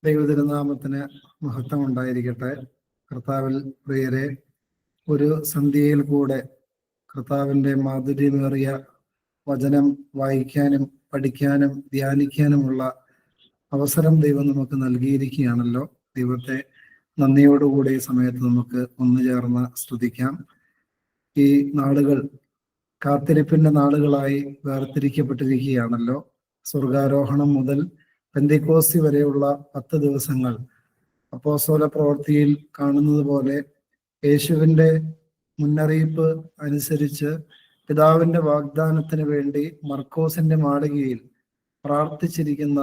ദൈവതിരുനാമത്തിന് മഹത്വം ഉണ്ടായിരിക്കട്ടെ. കർത്താവിൽ പ്രിയരെ, ഒരു സന്ധ്യയിൽ കൂടെ കർത്താവിൻ്റെ മാധുര്യമേറിയ വചനം വായിക്കാനും പഠിക്കാനും ധ്യാനിക്കാനുമുള്ള അവസരം ദൈവം നമുക്ക് നൽകിയിരിക്കുകയാണല്ലോ. ദൈവത്തെ നന്ദിയോടുകൂടി ഈ സമയത്ത് നമുക്ക് ഒന്നു ചേർന്ന് സ്തുതിക്കാം. ഈ നാളുകൾ കാത്തിരിപ്പിന്റെ നാളുകളായി വേർതിരിക്കപ്പെട്ടിരിക്കുകയാണല്ലോ. സ്വർഗാരോഹണം മുതൽ പെന്തക്കോസ്തി വരെയുള്ള 10 ദിവസങ്ങൾ അപ്പോസ്തല പ്രവൃത്തിയിൽ കാണുന്നത് പോലെ യേശുവിൻ്റെ മുന്നറിയിപ്പ് അനുസരിച്ച് പിതാവിൻ്റെ വാഗ്ദാനത്തിന് വേണ്ടി മർക്കോസിന്റെ മാളികയിൽ പ്രാർത്ഥിച്ചിരിക്കുന്ന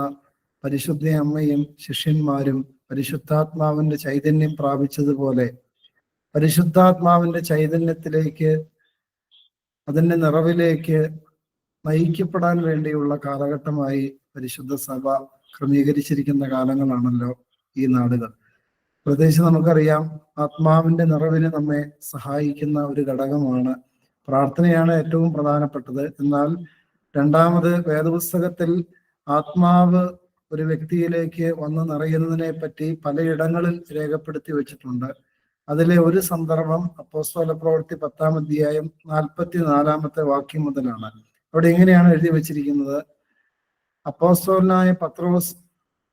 പരിശുദ്ധ അമ്മയും ശിഷ്യന്മാരും പരിശുദ്ധാത്മാവിന്റെ ചൈതന്യം പ്രാപിച്ചതുപോലെ പരിശുദ്ധാത്മാവിന്റെ ചൈതന്യത്തിലേക്ക്, അതിൻ്റെ നിറവിലേക്ക് നയിക്കപ്പെടാൻ വേണ്ടിയുള്ള കാലഘട്ടമായി പരിശുദ്ധ സഭ ക്രമീകരിച്ചിരിക്കുന്ന കാലങ്ങളാണല്ലോ ഈ നാടുകൾ. പ്രത്യേകിച്ച് നമുക്കറിയാം, ആത്മാവിന്റെ നിറവിന് നമ്മെ സഹായിക്കുന്ന ഒരു ഘടകമാണ് പ്രാർത്ഥനയാണ് ഏറ്റവും പ്രധാനപ്പെട്ടത്. എന്നാൽ രണ്ടാമത്, വേദപുസ്തകത്തിൽ ആത്മാവ് ഒരു വ്യക്തിയിലേക്ക് വന്ന് നിറയുന്നതിനെ പറ്റി പലയിടങ്ങളിൽ രേഖപ്പെടുത്തി വെച്ചിട്ടുണ്ട്. അതിലെ ഒരു സന്ദർഭം അപ്പോസ്തല പ്രവൃത്തി 10-ാം അധ്യായം 44-ാമത്തെ വാക്യം മുതലാണ്. അവിടെ എങ്ങനെയാണ് എഴുതി വച്ചിരിക്കുന്നത്: അപ്പോസ്തലനായ പത്രോസ്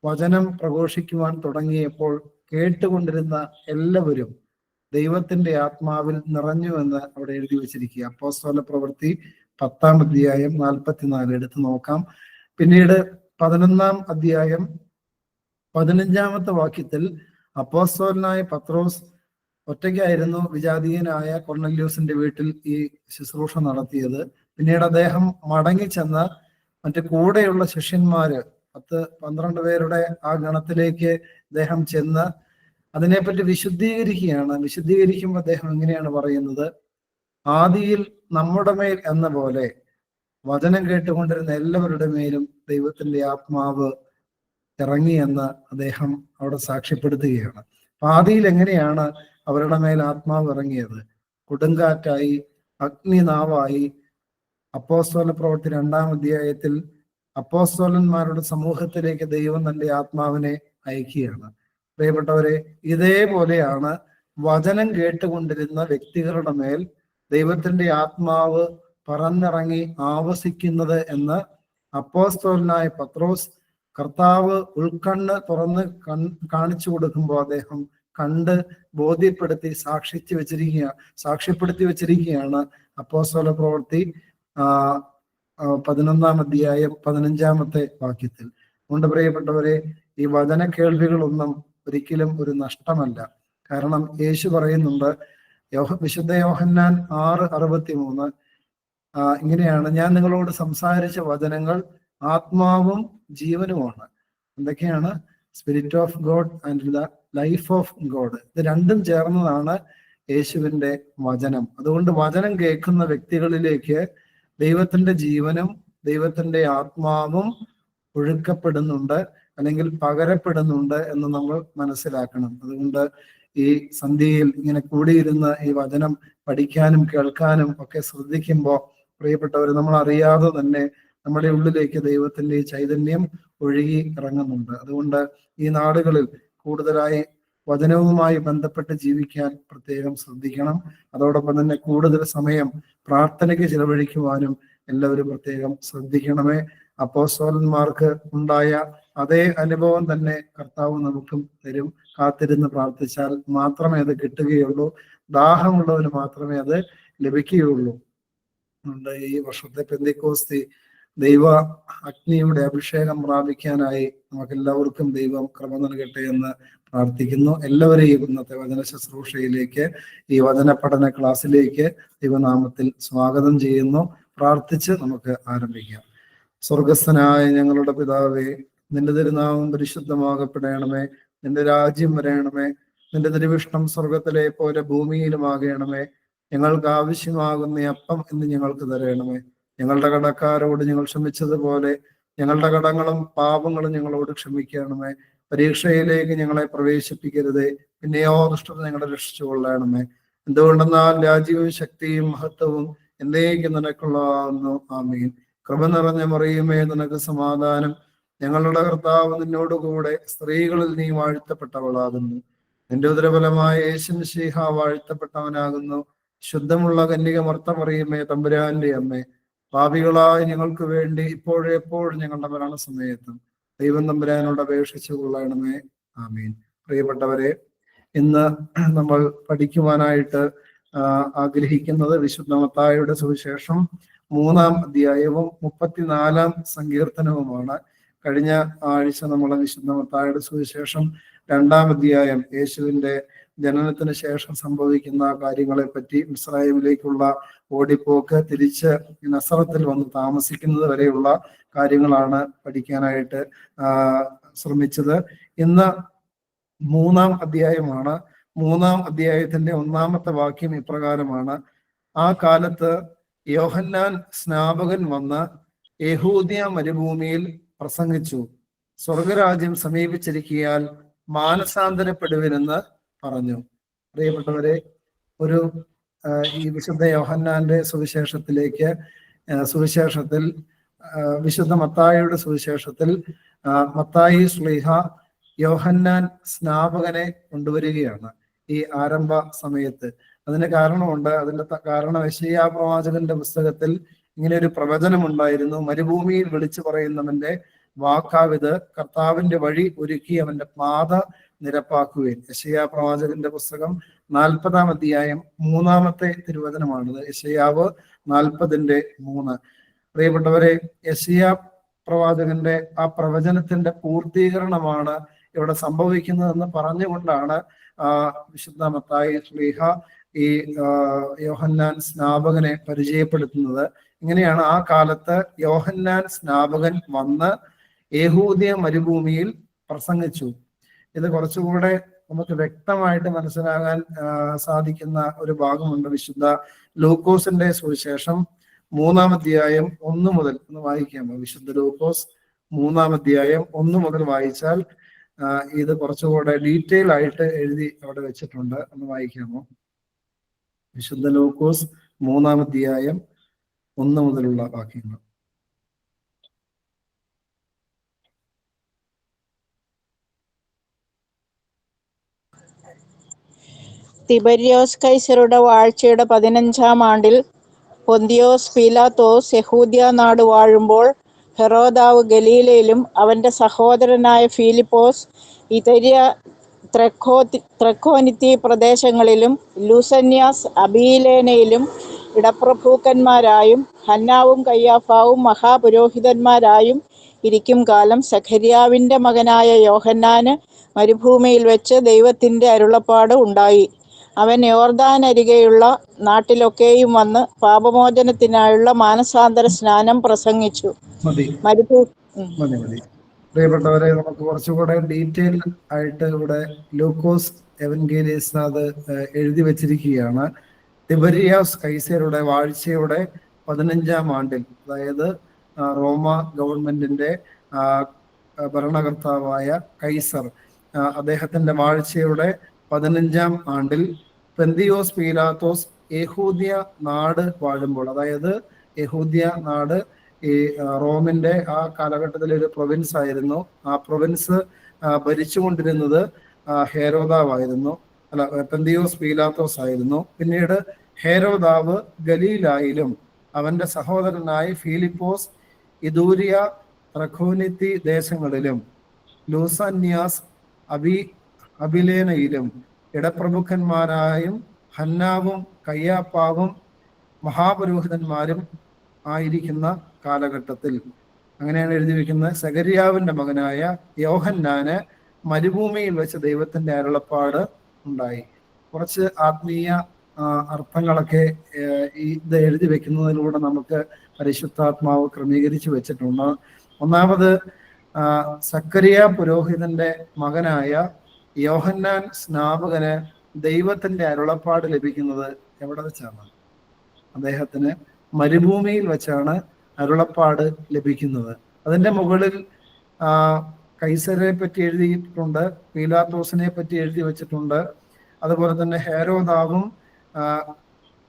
വചനം പ്രഘോഷിക്കുവാൻ തുടങ്ങിയപ്പോൾ കേട്ടുകൊണ്ടിരുന്ന എല്ലാവരും ദൈവത്തിന്റെ ആത്മാവിൽ നിറഞ്ഞുവെന്ന് അവിടെ എഴുതി വച്ചിരിക്കുക. അപ്പോസ്തല പ്രവൃത്തി 10-ാം അധ്യായം 44 എടുത്ത് നോക്കാം. പിന്നീട് 11-ാം അധ്യായം 15-ാമത്തെ വാക്യത്തിൽ അപ്പോസ്തലനായ പത്രോസ് ഒറ്റയ്ക്കായിരുന്നു വിജാതീയനായ കൊർന്നല്യോസിന്റെ വീട്ടിൽ ഈ ശുശ്രൂഷ നടത്തിയത്. പിന്നീട് അദ്ദേഹം മടങ്ങിച്ചെന്ന് മറ്റു കൂടെയുള്ള ശിഷ്യന്മാര് 10-12 പേരുടെ ആ ഗണത്തിലേക്ക് അദ്ദേഹം ചെന്ന് അതിനെപ്പറ്റി വിശുദ്ധീകരിക്കുകയാണ്. വിശുദ്ധീകരിക്കുമ്പോൾ അദ്ദേഹം എങ്ങനെയാണ് പറയുന്നത്: ആദിയിൽ നമ്മുടെ മേൽ എന്ന പോലെ വചനം കേട്ടുകൊണ്ടിരുന്ന എല്ലാവരുടെ മേലും ദൈവത്തിന്റെ ആത്മാവ് ഇറങ്ങിയെന്ന് അദ്ദേഹം അവിടെ സാക്ഷ്യപ്പെടുത്തുകയാണ്. ആദിയിൽ എങ്ങനെയാണ് അവരുടെ മേൽ ആത്മാവ് ഇറങ്ങിയത്? കൊടുങ്കാറ്റായി, അഗ്നിനാവായി. അപ്പോസ്തല പ്രവൃത്തി 2-ാം അധ്യായത്തിൽ അപ്പോസ്തലന്മാരുടെ സമൂഹത്തിലേക്ക് ദൈവം തന്റെ ആത്മാവിനെ അയക്കുകയാണ്. പ്രിയപ്പെട്ടവരെ, ഇതേപോലെയാണ് വചനം കേട്ടുകൊണ്ടിരുന്ന വ്യക്തികളുടെ മേൽ ദൈവത്തിന്റെ ആത്മാവ് പറന്നിറങ്ങി ആവസിക്കുന്നത് എന്ന് അപ്പോസ്തലനായ പത്രോസ് കർത്താവ് ഉൾക്കണ്ണ് തുറന്ന് കാണിച്ചു കൊടുക്കുമ്പോൾ അദ്ദേഹം കണ്ട് ബോധ്യപ്പെടുത്തി സാക്ഷ്യപ്പെടുത്തി വെച്ചിരിക്കുകയാണ് അപ്പോസ്തല പ്രവൃത്തി 11-ാം അധ്യായം 15-ാമത്തെ വാക്യത്തിൽ. അതുകൊണ്ട് പ്രിയപ്പെട്ടവരെ, ഈ വചന കേൾവികളൊന്നും ഒരിക്കലും ഒരു നഷ്ടമല്ല. കാരണം യേശു പറയുന്നുണ്ട്, വിശുദ്ധ യോഹന്നാൻ 6:63 ഇങ്ങനെയാണ്: ഞാൻ നിങ്ങളോട് സംസാരിച്ച വചനങ്ങൾ ആത്മാവും ജീവനുമാണ്. എന്തൊക്കെയാണ്? Spirit of God and the life of God. ഇത് രണ്ടും ചേർന്നതാണ് യേശുവിന്റെ വചനം. അതുകൊണ്ട് വചനം കേൾക്കുന്ന വ്യക്തികളിലേക്ക് ദൈവത്തിന്റെ ജീവനും ദൈവത്തിന്റെ ആത്മാവും ഒഴുക്കപ്പെടുന്നുണ്ട്, അല്ലെങ്കിൽ പകരപ്പെടുന്നുണ്ട് എന്ന് നമ്മൾ മനസ്സിലാക്കണം. അതുകൊണ്ട് ഈ സന്ധ്യയിൽ ഇങ്ങനെ കൂടിയിരുന്ന് ഈ വചനം പഠിക്കാനും കേൾക്കാനും ഒക്കെ ശ്രദ്ധിക്കുമ്പോൾ പ്രിയപ്പെട്ടവർ, നമ്മൾ അറിയാതെ തന്നെ നമ്മുടെ ഉള്ളിലേക്ക് ദൈവത്തിന്റെ ഈ ചൈതന്യം ഒഴുകി ഇറങ്ങുന്നുണ്ട്. അതുകൊണ്ട് ഈ നാടുകളിൽ കൂടുതലായി വചനവുമായി ബന്ധപ്പെട്ട് ജീവിക്കാൻ പ്രത്യേകം ശ്രദ്ധിക്കണം. അതോടൊപ്പം തന്നെ കൂടുതൽ സമയം പ്രാർത്ഥനയ്ക്ക് ചിലവഴിക്കുവാനും എല്ലാവരും പ്രത്യേകം ശ്രദ്ധിക്കണമേ. അപ്പോസ്തലന്മാർക്ക് ഉണ്ടായ അതേ അനുഭവം തന്നെ കർത്താവ് നമുക്കും തരും. കാത്തിരുന്ന് പ്രാർത്ഥിച്ചാൽ മാത്രമേ അത് കിട്ടുകയുള്ളൂ. ദാഹമുള്ളവന് മാത്രമേ അത് ലഭിക്കുകയുള്ളൂ. ഈ വർഷത്തെ പെന്തക്കോസ്തി ദൈവ അഗ്നിയുടെ അഭിഷേകം പ്രാപിക്കാനായി നമുക്കെല്ലാവർക്കും ദൈവം കൃപ നൽകട്ടെ എന്ന് പ്രാർത്ഥിക്കുന്നു. എല്ലാവരെയും ഇന്നത്തെ വചന ശുശ്രൂഷയിലേക്ക്, ഈ വചന പഠന ക്ലാസ്സിലേക്ക് ദൈവനാമത്തിൽ സ്വാഗതം ചെയ്യുന്നു. പ്രാർത്ഥിച്ച് നമുക്ക് ആരംഭിക്കാം. സ്വർഗസ്ഥനായ ഞങ്ങളുടെ പിതാവേ, നിന്റെ തിരുനാമം പരിശുദ്ധമാകപ്പെടണമേ. നിന്റെ രാജ്യം വരയണമേ. നിന്റെ തിരുവിഷ്ടം സ്വർഗത്തിലെ പോലെ ഭൂമിയിലുമാകണമേ. ഞങ്ങൾക്ക് ആവശ്യമാകുന്ന അപ്പം ഇന്ന് ഞങ്ങൾക്ക് തരണമേ. ഞങ്ങളുടെ കടക്കാരോട് ഞങ്ങൾ ക്ഷമിച്ചതുപോലെ ഞങ്ങളുടെ കടങ്ങളും പാപങ്ങളും ഞങ്ങളോട് ക്ഷമിക്കണമേ. പരീക്ഷയിലേക്ക് ഞങ്ങളെ പ്രവേശിപ്പിക്കരുതേ, പിന്നെയോ ദുഷ്ടത ഞങ്ങളെ രക്ഷിച്ചുകൊള്ളണമേ. എന്തുകൊണ്ടെന്നാൽ രാജ്യവും ശക്തിയും മഹത്വവും എന്നേക്കും നിനക്കുള്ളതാകുന്നു. ആമീൻ. കൃപ നിറഞ്ഞ മറിയുമേ, നിനക്ക് സമാധാനം. ഞങ്ങളുടെ കർത്താവ് നിന്നോടുകൂടെ സ്ത്രീകളിൽ നീ വാഴ്ത്തപ്പെട്ടവളാകുന്നു. നിന്റെ ഉദരഫലമായ യേശു മിശിഹ വാഴ്ത്തപ്പെട്ടവനാകുന്നു. ശുദ്ധമുള്ള കന്യക മർത്തമറിയമേ, തമ്പുരാന്റെ അമ്മേ, പാപികളായ ഞങ്ങൾക്ക് വേണ്ടി ഇപ്പോഴെപ്പോഴും ഞങ്ങളുടെ മരണസമയത്തും ദൈവം തമ്പുരാനോട് അപേക്ഷിച്ചു കൊള്ളണമേ. ആമീൻ. പ്രിയപ്പെട്ടവരെ, ഇന്ന് നമ്മൾ പഠിക്കുവാനായിട്ട് ആഗ്രഹിക്കുന്നത് വിശുദ്ധ മത്തായിയുടെ സുവിശേഷം 3-ാം അധ്യായവും 34-ാം സങ്കീർത്തനവുമാണ്. കഴിഞ്ഞ ആഴ്ച നമ്മൾ വിശുദ്ധ മത്തായിയുടെ സുവിശേഷം 2-ാം അധ്യായം, യേശുവിന്റെ ജനനത്തിന് ശേഷം സംഭവിക്കുന്ന കാര്യങ്ങളെ പറ്റി, ഇസ്രായേലിലേക്കുള്ള ഓടിപ്പോക്ക്, തിരിച്ച് നസറത്തിൽ വന്ന് താമസിക്കുന്നത് വരെയുള്ള കാര്യങ്ങളാണ് പഠിക്കാനായിട്ട് ശ്രമിച്ചത്. ഇന്ന് 3-ാം അധ്യായമാണ്. 3-ാം അധ്യായത്തിന്റെ 1-ാമത്തെ വാക്യം ഇപ്രകാരമാണ്: ആ കാലത്ത് യോഹന്നാൻ സ്നാപകൻ വന്ന് യഹൂദ്യ മരുഭൂമിയിൽ പ്രസംഗിച്ചു, സ്വർഗരാജ്യം സമീപിച്ചിരിക്കയാൽ മാനസാന്തരപ്പെടുവിനെന്ന് പറഞ്ഞു. പ്രിയപ്പെട്ടവരെ, ഈ വിശുദ്ധ യോഹന്നാന്റെ സുവിശേഷത്തിൽ വിശുദ്ധ മത്തായിയുടെ സുവിശേഷത്തിൽ മത്തായി ശ്ലീഹ യോഹന്നാൻ സ്നാപകനെ കൊണ്ടുവരികയാണ് ഈ ആരംഭ സമയത്ത്. അതിന് കാരണമുണ്ട്. അതിന്റെ കാരണം യെശയ്യാ പ്രവാചകന്റെ പുസ്തകത്തിൽ ഇങ്ങനെ ഒരു പ്രവചനം ഉണ്ടായിരുന്നു: മരുഭൂമിയിൽ വിളിച്ചു പറയുന്നവന്റെ വാക്കാവിത്, കർത്താവിന്റെ വഴി ഒരുക്കി അവന്റെ പാത നിരപ്പാക്കുവേൻ. യെശയ്യാ പ്രവാചകന്റെ പുസ്തകം 40-ാം അധ്യായം 3-ാമത്തെ തിരുവചനമാണിത്. യെശയ്യാവ് 40:3. പ്രിയപ്പെട്ടവരെ, യെശയ്യാ പ്രവാചകന്റെ ആ പ്രവചനത്തിന്റെ പൂർത്തീകരണമാണ് ഇവിടെ സംഭവിക്കുന്നതെന്ന് പറഞ്ഞുകൊണ്ടാണ് വിശുദ്ധ മത്തായി ശ്ലീഹ ഈ യോഹന്നാൻ സ്നാപകനെ പരിചയപ്പെടുത്തുന്നത്. ഇങ്ങനെയാണ്: ആ കാലത്ത് യോഹന്നാൻ സ്നാപകൻ വന്ന് യഹൂദ്യ മരുഭൂമിയിൽ പ്രസംഗിച്ചു. ഇത് കുറച്ചുകൂടെ നമുക്ക് വ്യക്തമായിട്ട് മനസ്സിലാകാൻ സാധിക്കുന്ന ഒരു ഭാഗമുണ്ട്. വിശുദ്ധ ലൂക്കോസിന്റെ സുവിശേഷം 3-ാം അധ്യായം 1 മുതൽ ഒന്ന് വായിക്കാമോ? വിശുദ്ധ ലൂക്കോസ് 3-ാം അധ്യായം 1 മുതൽ വായിച്ചാൽ ഇത് കുറച്ചുകൂടെ ഡീറ്റെയിൽ ആയിട്ട് എഴുതി അവിടെ വെച്ചിട്ടുണ്ട്. ഒന്ന് വായിക്കാമോ? വിശുദ്ധ ലൂക്കോസ് 3-ാം അധ്യായം 1 മുതലുള്ള വാക്യങ്ങൾ. തിബര്യോസ് കൈസരുടെ വാഴ്ചയുടെ 15-ാം ആണ്ടിൽ പൊന്തിയോസ് പീലാത്തോസ് യഹൂദ്യ നാട് വാഴുമ്പോൾ, ഹെരോദാവ് ഗലീലയിലും അവന്റെ സഹോദരനായ ഫിലിപ്പോസ് ഇതര്യ ത്രഖോനിത്തി പ്രദേശങ്ങളിലും ലൂസന്യാസ് അബീലേനയിലും ഇടപ്രഭുക്കന്മാരായും ഹന്നാവും കയ്യാഫാവും മഹാപുരോഹിതന്മാരായും ഇരിക്കും കാലം സഖര്യാവിന്റെ മകനായ യോഹന്നാന് മരുഭൂമിയിൽ വെച്ച് ദൈവത്തിന്റെ അരുളപ്പാട് ഉണ്ടായി. അവൻ യോർദാനരികെയുള്ള നാട്ടിലൊക്കെയും വന്ന് പാപമോചനത്തിനായുള്ള മാനസാന്തര സ്നാനം പ്രസംഗിച്ചു. പ്രിയപ്പെട്ടവരെ, നമുക്ക് കുറച്ചുകൂടെ ഡീറ്റെയിൽ ആയിട്ട് ഇവിടെ ലൂക്കോസ് എവൻഗേലിയസ് അത് എഴുതി വച്ചിരിക്കുകയാണ്. തിബര്യാസ് കൈസരുടെ വാഴ്ചയുടെ 15-ാം ആണ്ടിൽ, അതായത് റോമ ഗവൺമെന്റിന്റെ ഭരണകർത്താവായ കൈസർ, അദ്ദേഹത്തിന്റെ വാഴ്ചയുടെ 15-ാം ആണ്ടിൽ പൊന്തിയോസ് പീലാത്തോസ് യഹൂദ്യ നാട് വാഴുമ്പോൾ, അതായത് യഹൂദ്യ നാട് ഈ റോമിന്റെ ആ കാലഘട്ടത്തിലെ ഒരു പ്രൊവിൻസ് ആയിരുന്നു. ആ പ്രൊവിൻസ് ഭരിച്ചുകൊണ്ടിരുന്നത് ഹെരോദാവായിരുന്നു, പൊന്തിയോസ് പീലാത്തോസ് ആയിരുന്നു. പിന്നീട് ഹെരോദാവ് ഗലീലായിലും അവന്റെ സഹോദരനായ ഫിലിപ്പോസ് ഇതൂര്യ ത്രഖോനിത്തി ദേശങ്ങളിലും ലൂസന്യാസ് അബിലേനയിലും ഇടപ്രഭുക്കന്മാരായും ഹന്നാവും കയ്യാപ്പാവും മഹാപുരോഹിതന്മാരും ആയിരിക്കുന്ന കാലഘട്ടത്തിൽ, അങ്ങനെയാണ് എഴുതി വെക്കുന്നത്, സഖര്യാവിന്റെ മകനായ യോഹന്നാന് മരുഭൂമിയിൽ വെച്ച് ദൈവത്തിന്റെ അരുളപ്പാട് ഉണ്ടായി. കുറച്ച് ആത്മീയ അർത്ഥങ്ങളൊക്കെ ഇത് എഴുതി വെക്കുന്നതിലൂടെ നമുക്ക് പരിശുദ്ധാത്മാവ് ക്രമീകരിച്ചു വെച്ചിട്ടുണ്ട്. ഒന്നാമത്, സഖര്യ പുരോഹിതന്റെ മകനായ യോഹന്നാൻ സ്നാപകന് ദൈവത്തിന്റെ അരുളപ്പാട് ലഭിക്കുന്നത് എവിടെ വെച്ചാണ്? അദ്ദേഹത്തിന് മരുഭൂമിയിൽ വെച്ചാണ് അരുളപ്പാട് ലഭിക്കുന്നത്. അതിന്റെ മുകളിൽ കൈസരെ പറ്റി എഴുതിയിട്ടുണ്ട്, പീലാത്തോസിനെ പറ്റി എഴുതി വെച്ചിട്ടുണ്ട്. അതുപോലെ തന്നെ ഹെരോദാവും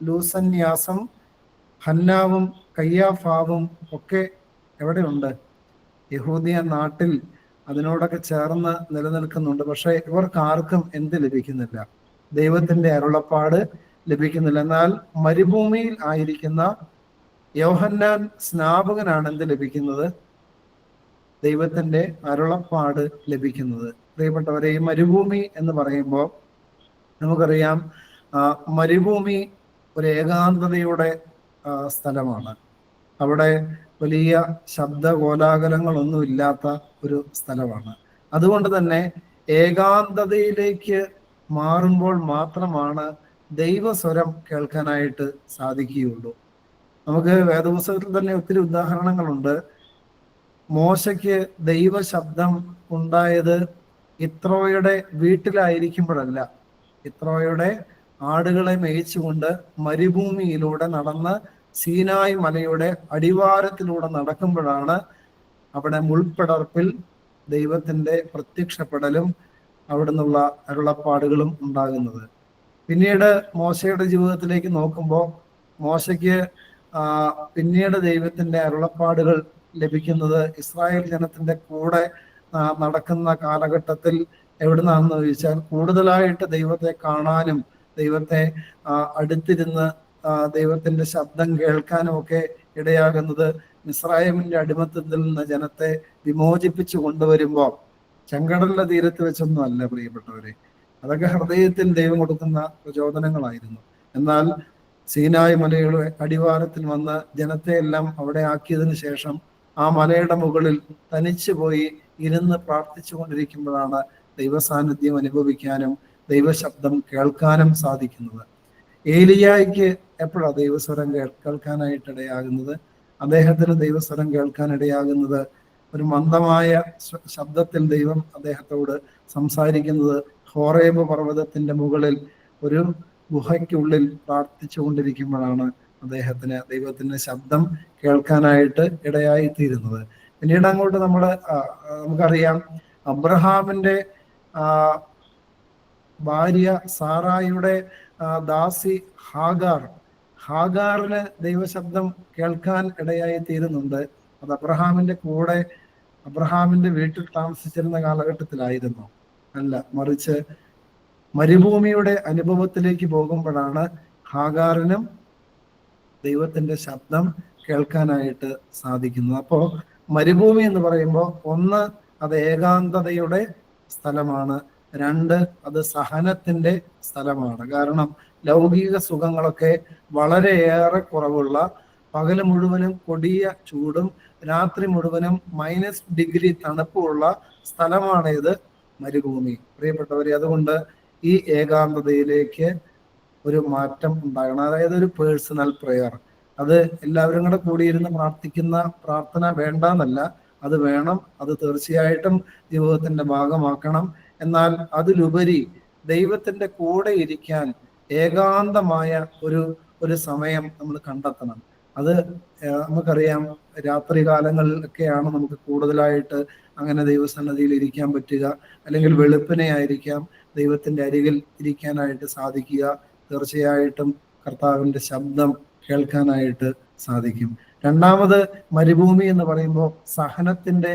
ലൂസന്യാസും ഹന്നാവും കയ്യാഫാവും ഒക്കെ എവിടെയുണ്ട്? യഹൂദിയ നാട്ടിൽ അതിനോടൊക്കെ ചേർന്ന് നിലനിൽക്കുന്നുണ്ട്. പക്ഷെ ഇവർക്ക് ആർക്കും എന്ത് ലഭിക്കുന്നില്ല? ദൈവത്തിന്റെ അരുളപ്പാട് ലഭിക്കുന്നില്ല. എന്നാൽ മരുഭൂമിയിൽ ആയിരിക്കുന്ന യോഹന്നാൻ സ്നാപകനാണ് എന്ത് ലഭിക്കുന്നത്? ദൈവത്തിന്റെ അരുളപ്പാട് ലഭിക്കുന്നത്. പ്രിയപ്പെട്ടവരെ, ഈ മരുഭൂമി എന്ന് പറയുമ്പോൾ നമുക്കറിയാം, മരുഭൂമി ഒരു ഏകാന്തതയുടെ സ്ഥലമാണ്. അവിടെ വലിയ ശബ്ദ കോലാഹലങ്ങളൊന്നും ഇല്ലാത്ത ഒരു സ്ഥലമാണ്. അതുകൊണ്ട് തന്നെ ഏകാന്തതയിലേക്ക് മാറുമ്പോൾ മാത്രമാണ് ദൈവസ്വരം കേൾക്കാനായിട്ട് സാധിക്കുകയുള്ളൂ. നമുക്ക് വേദപുസ്തകത്തിൽ തന്നെ ഒത്തിരി ഉദാഹരണങ്ങളുണ്ട്. മോശയ്ക്ക് ദൈവശബ്ദം ഉണ്ടായത് യിത്രോയുടെ വീട്ടിലായിരിക്കുമ്പോഴല്ല. യിത്രോയുടെ ആടുകളെ മേയിച്ചുകൊണ്ട് മരുഭൂമിയിലൂടെ നടന്ന് സീനായ് മലയുടെ അടിവാരത്തിലൂടെ നടക്കുമ്പോഴാണ് അവിടെ മുൾപ്പടർപ്പിൽ ദൈവത്തിന്റെ പ്രത്യക്ഷപ്പെടലും അവിടെ നിന്നുള്ള അരുളപ്പാടുകളും ഉണ്ടാകുന്നത്. പിന്നീട് മോശയുടെ ജീവിതത്തിലേക്ക് നോക്കുമ്പോൾ മോശയ്ക്ക് പിന്നീട് ദൈവത്തിന്റെ അരുളപ്പാടുകൾ ലഭിക്കുന്നത് ഇസ്രായേൽ ജനത്തിന്റെ കൂടെ നടക്കുന്ന കാലഘട്ടത്തിൽ എവിടുന്നാണെന്ന് ചോദിച്ചാൽ, കൂടുതലായിട്ട് ദൈവത്തെ കാണാനും ദൈവത്തെ അടുത്തിരുന്ന് ദൈവത്തിന്റെ ശബ്ദം കേൾക്കാനും ഒക്കെ ഇടയാകുന്നത് മിസ്രയീമിന്റെ അടിമത്തത്തിൽ നിന്ന് ജനത്തെ വിമോചിപ്പിച്ചു കൊണ്ടുവരുമ്പോൾ ചെങ്കടലിന്റെ തീരത്ത് വെച്ചൊന്നും അല്ല പ്രിയപ്പെട്ടവരെ. അതൊക്കെ ഹൃദയത്തിൽ ദൈവം കൊടുക്കുന്ന പ്രചോദനങ്ങളായിരുന്നു. എന്നാൽ സീനായ് മലയുടെ അടിവാരത്തിൽ വന്ന് ജനത്തെ എല്ലാം അവിടെ ആക്കിയതിനു ശേഷം ആ മലയുടെ മുകളിൽ തനിച്ചു പോയി ഇരുന്ന് പ്രാർത്ഥിച്ചു കൊണ്ടിരിക്കുമ്പോഴാണ് ദൈവസാന്നിധ്യം അനുഭവിക്കാനും ദൈവശബ്ദം കേൾക്കാനും സാധിക്കുന്നത്. ഏലിയായ്ക്ക് എപ്പോഴാണ് ദൈവസ്വരം കേൾക്കാനായിട്ടിടയാകുന്നത്? അദ്ദേഹത്തിന് ദൈവസ്വരം കേൾക്കാനിടയാകുന്നത് ഒരു മന്ദമായ ശബ്ദത്തിൽ ദൈവം അദ്ദേഹത്തോട് സംസാരിക്കുന്നത് ഹോറേബ് പർവ്വതത്തിന്റെ മുകളിൽ ഒരു ഗുഹയ്ക്കുള്ളിൽ പ്രാർത്ഥിച്ചു കൊണ്ടിരിക്കുമ്പോഴാണ് അദ്ദേഹത്തിന് ദൈവത്തിന്റെ ശബ്ദം കേൾക്കാനായിട്ട് ഇടയായി തീരുന്നത്. പിന്നീട് അങ്ങോട്ട് നമുക്കറിയാം, അബ്രഹാമിന്റെ ഭാര്യ സാറായിയുടെ ദാസി ഹാഗാറിന് ദൈവശബ്ദം കേൾക്കാൻ ഇടയായി തീരുന്നുണ്ട്. അത് അബ്രഹാമിന്റെ വീട്ടിൽ താമസിച്ചിരുന്ന കാലഘട്ടത്തിലായിരുന്നു അല്ല, മറിച്ച് മരുഭൂമിയുടെ അനുഭവത്തിലേക്ക് പോകുമ്പോഴാണ് ഹാഗാറിനും ദൈവത്തിന്റെ ശബ്ദം കേൾക്കാനായിട്ട് സാധിക്കുന്നത്. അപ്പോ മരുഭൂമി എന്ന് പറയുമ്പോൾ ഒന്ന്, അത് ഏകാന്തതയുടെ സ്ഥലമാണ്. രണ്ട്, അത് സഹനത്തിന്റെ സ്ഥലമാണ്. കാരണം ലൗകിക സുഖങ്ങളൊക്കെ വളരെയേറെ കുറവുള്ള, പകല് മുഴുവനും കൊടിയ ചൂടും രാത്രി മുഴുവനും -ഡിഗ്രി തണുപ്പുള്ള സ്ഥലമാണ് ഇത് മരുഭൂമി. പ്രിയപ്പെട്ടവരെ, അതുകൊണ്ട് ഈ ഏകാന്തതയിലേക്ക് ഒരു മാറ്റം ഉണ്ടാകണം. അതായത് ഒരു പേഴ്സണൽ പ്രെയർ. അത് എല്ലാവരും കൂടെ കൂടിയിരുന്ന് പ്രാർത്ഥിക്കുന്ന പ്രാർത്ഥന വേണ്ടെന്നല്ല, അത് വേണം, അത് തീർച്ചയായിട്ടും ജീവിതത്തിന്റെ ഭാഗമാക്കണം. എന്നാൽ അതിലുപരി ദൈവത്തിന്റെ കൂടെ ഇരിക്കാൻ ഏകാന്തമായ ഒരു സമയം നമ്മൾ കണ്ടെത്തണം. അത് നമുക്കറിയാം, രാത്രി കാലങ്ങളിലൊക്കെയാണ് നമുക്ക് കൂടുതലായിട്ട് അങ്ങനെ ദൈവസന്നിധിയിൽ ഇരിക്കാൻ പറ്റുക. അല്ലെങ്കിൽ വെളുപ്പിനെ ആയിരിക്കാം ദൈവത്തിന്റെ അരികിൽ ഇരിക്കാനായിട്ട് സാധിക്കുക. തീർച്ചയായിട്ടും കർത്താവിന്റെ ശബ്ദം കേൾക്കാനായിട്ട് സാധിക്കും. രണ്ടാമത്, മരുഭൂമി എന്ന് പറയുമ്പോൾ സഹനത്തിന്റെ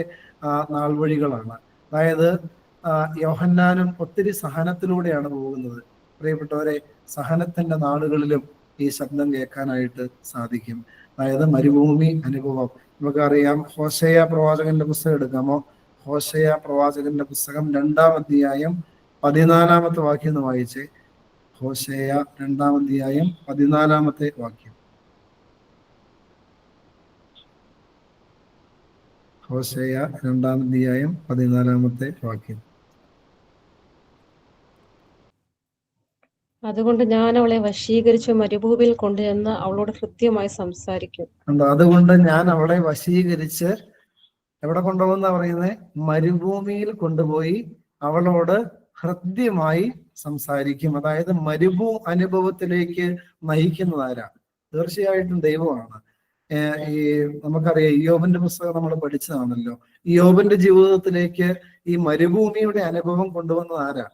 നാൾവഴികളാണ്. അതായത് യോഹന്നാനും ഒത്തിരി സഹനത്തിലൂടെയാണ് പോകുന്നത്. പ്രിയപ്പെട്ടവരെ, സഹനത്തിന്റെ നാളുകളിലും ഈ ശബ്ദം കേൾക്കാനായിട്ട് സാധിക്കും. അതായത് മരുഭൂമി അനുഭവം. നമുക്കറിയാം, ഹോശേയ പ്രവാചകന്റെ പുസ്തകം എടുക്കാമോ? ഹോശേയ പ്രവാചകന്റെ പുസ്തകം 2-ാം അധ്യായം 14-ാമത്തെ വാക്യം എന്ന് വായിച്ചേ. ഹോശേയ 2-ാം അധ്യായം 14-ാമത്തെ വാക്യം. ഹോശേയ 2-ാം അധ്യായം 14-ാമത്തെ വാക്യം. അതുകൊണ്ട് ഞാൻ അവളെ വശീകരിച്ച് മരുഭൂമിയിൽ കൊണ്ടുചെന്ന് അവളോട് ഹൃദ്യമായി സംസാരിക്കും. അതുകൊണ്ട് ഞാൻ അവളെ വശീകരിച്ച് എവിടെ കൊണ്ടുപോകുന്ന പറയുന്നത്? മരുഭൂമിയിൽ കൊണ്ടുപോയി അവളോട് ഹൃദ്യമായി സംസാരിക്കും. അതായത് അനുഭവത്തിലേക്ക് നയിക്കുന്നതാരാ? തീർച്ചയായിട്ടും ദൈവമാണ്. ഈ നമുക്കറിയാം, ഇയ്യോബിന്റെ പുസ്തകം നമ്മൾ പഠിച്ചതാണല്ലോ. ഇയ്യോബിന്റെ ജീവിതത്തിലേക്ക് ഈ മരുഭൂമിയുടെ അനുഭവം കൊണ്ടുവന്നത് ആരാ?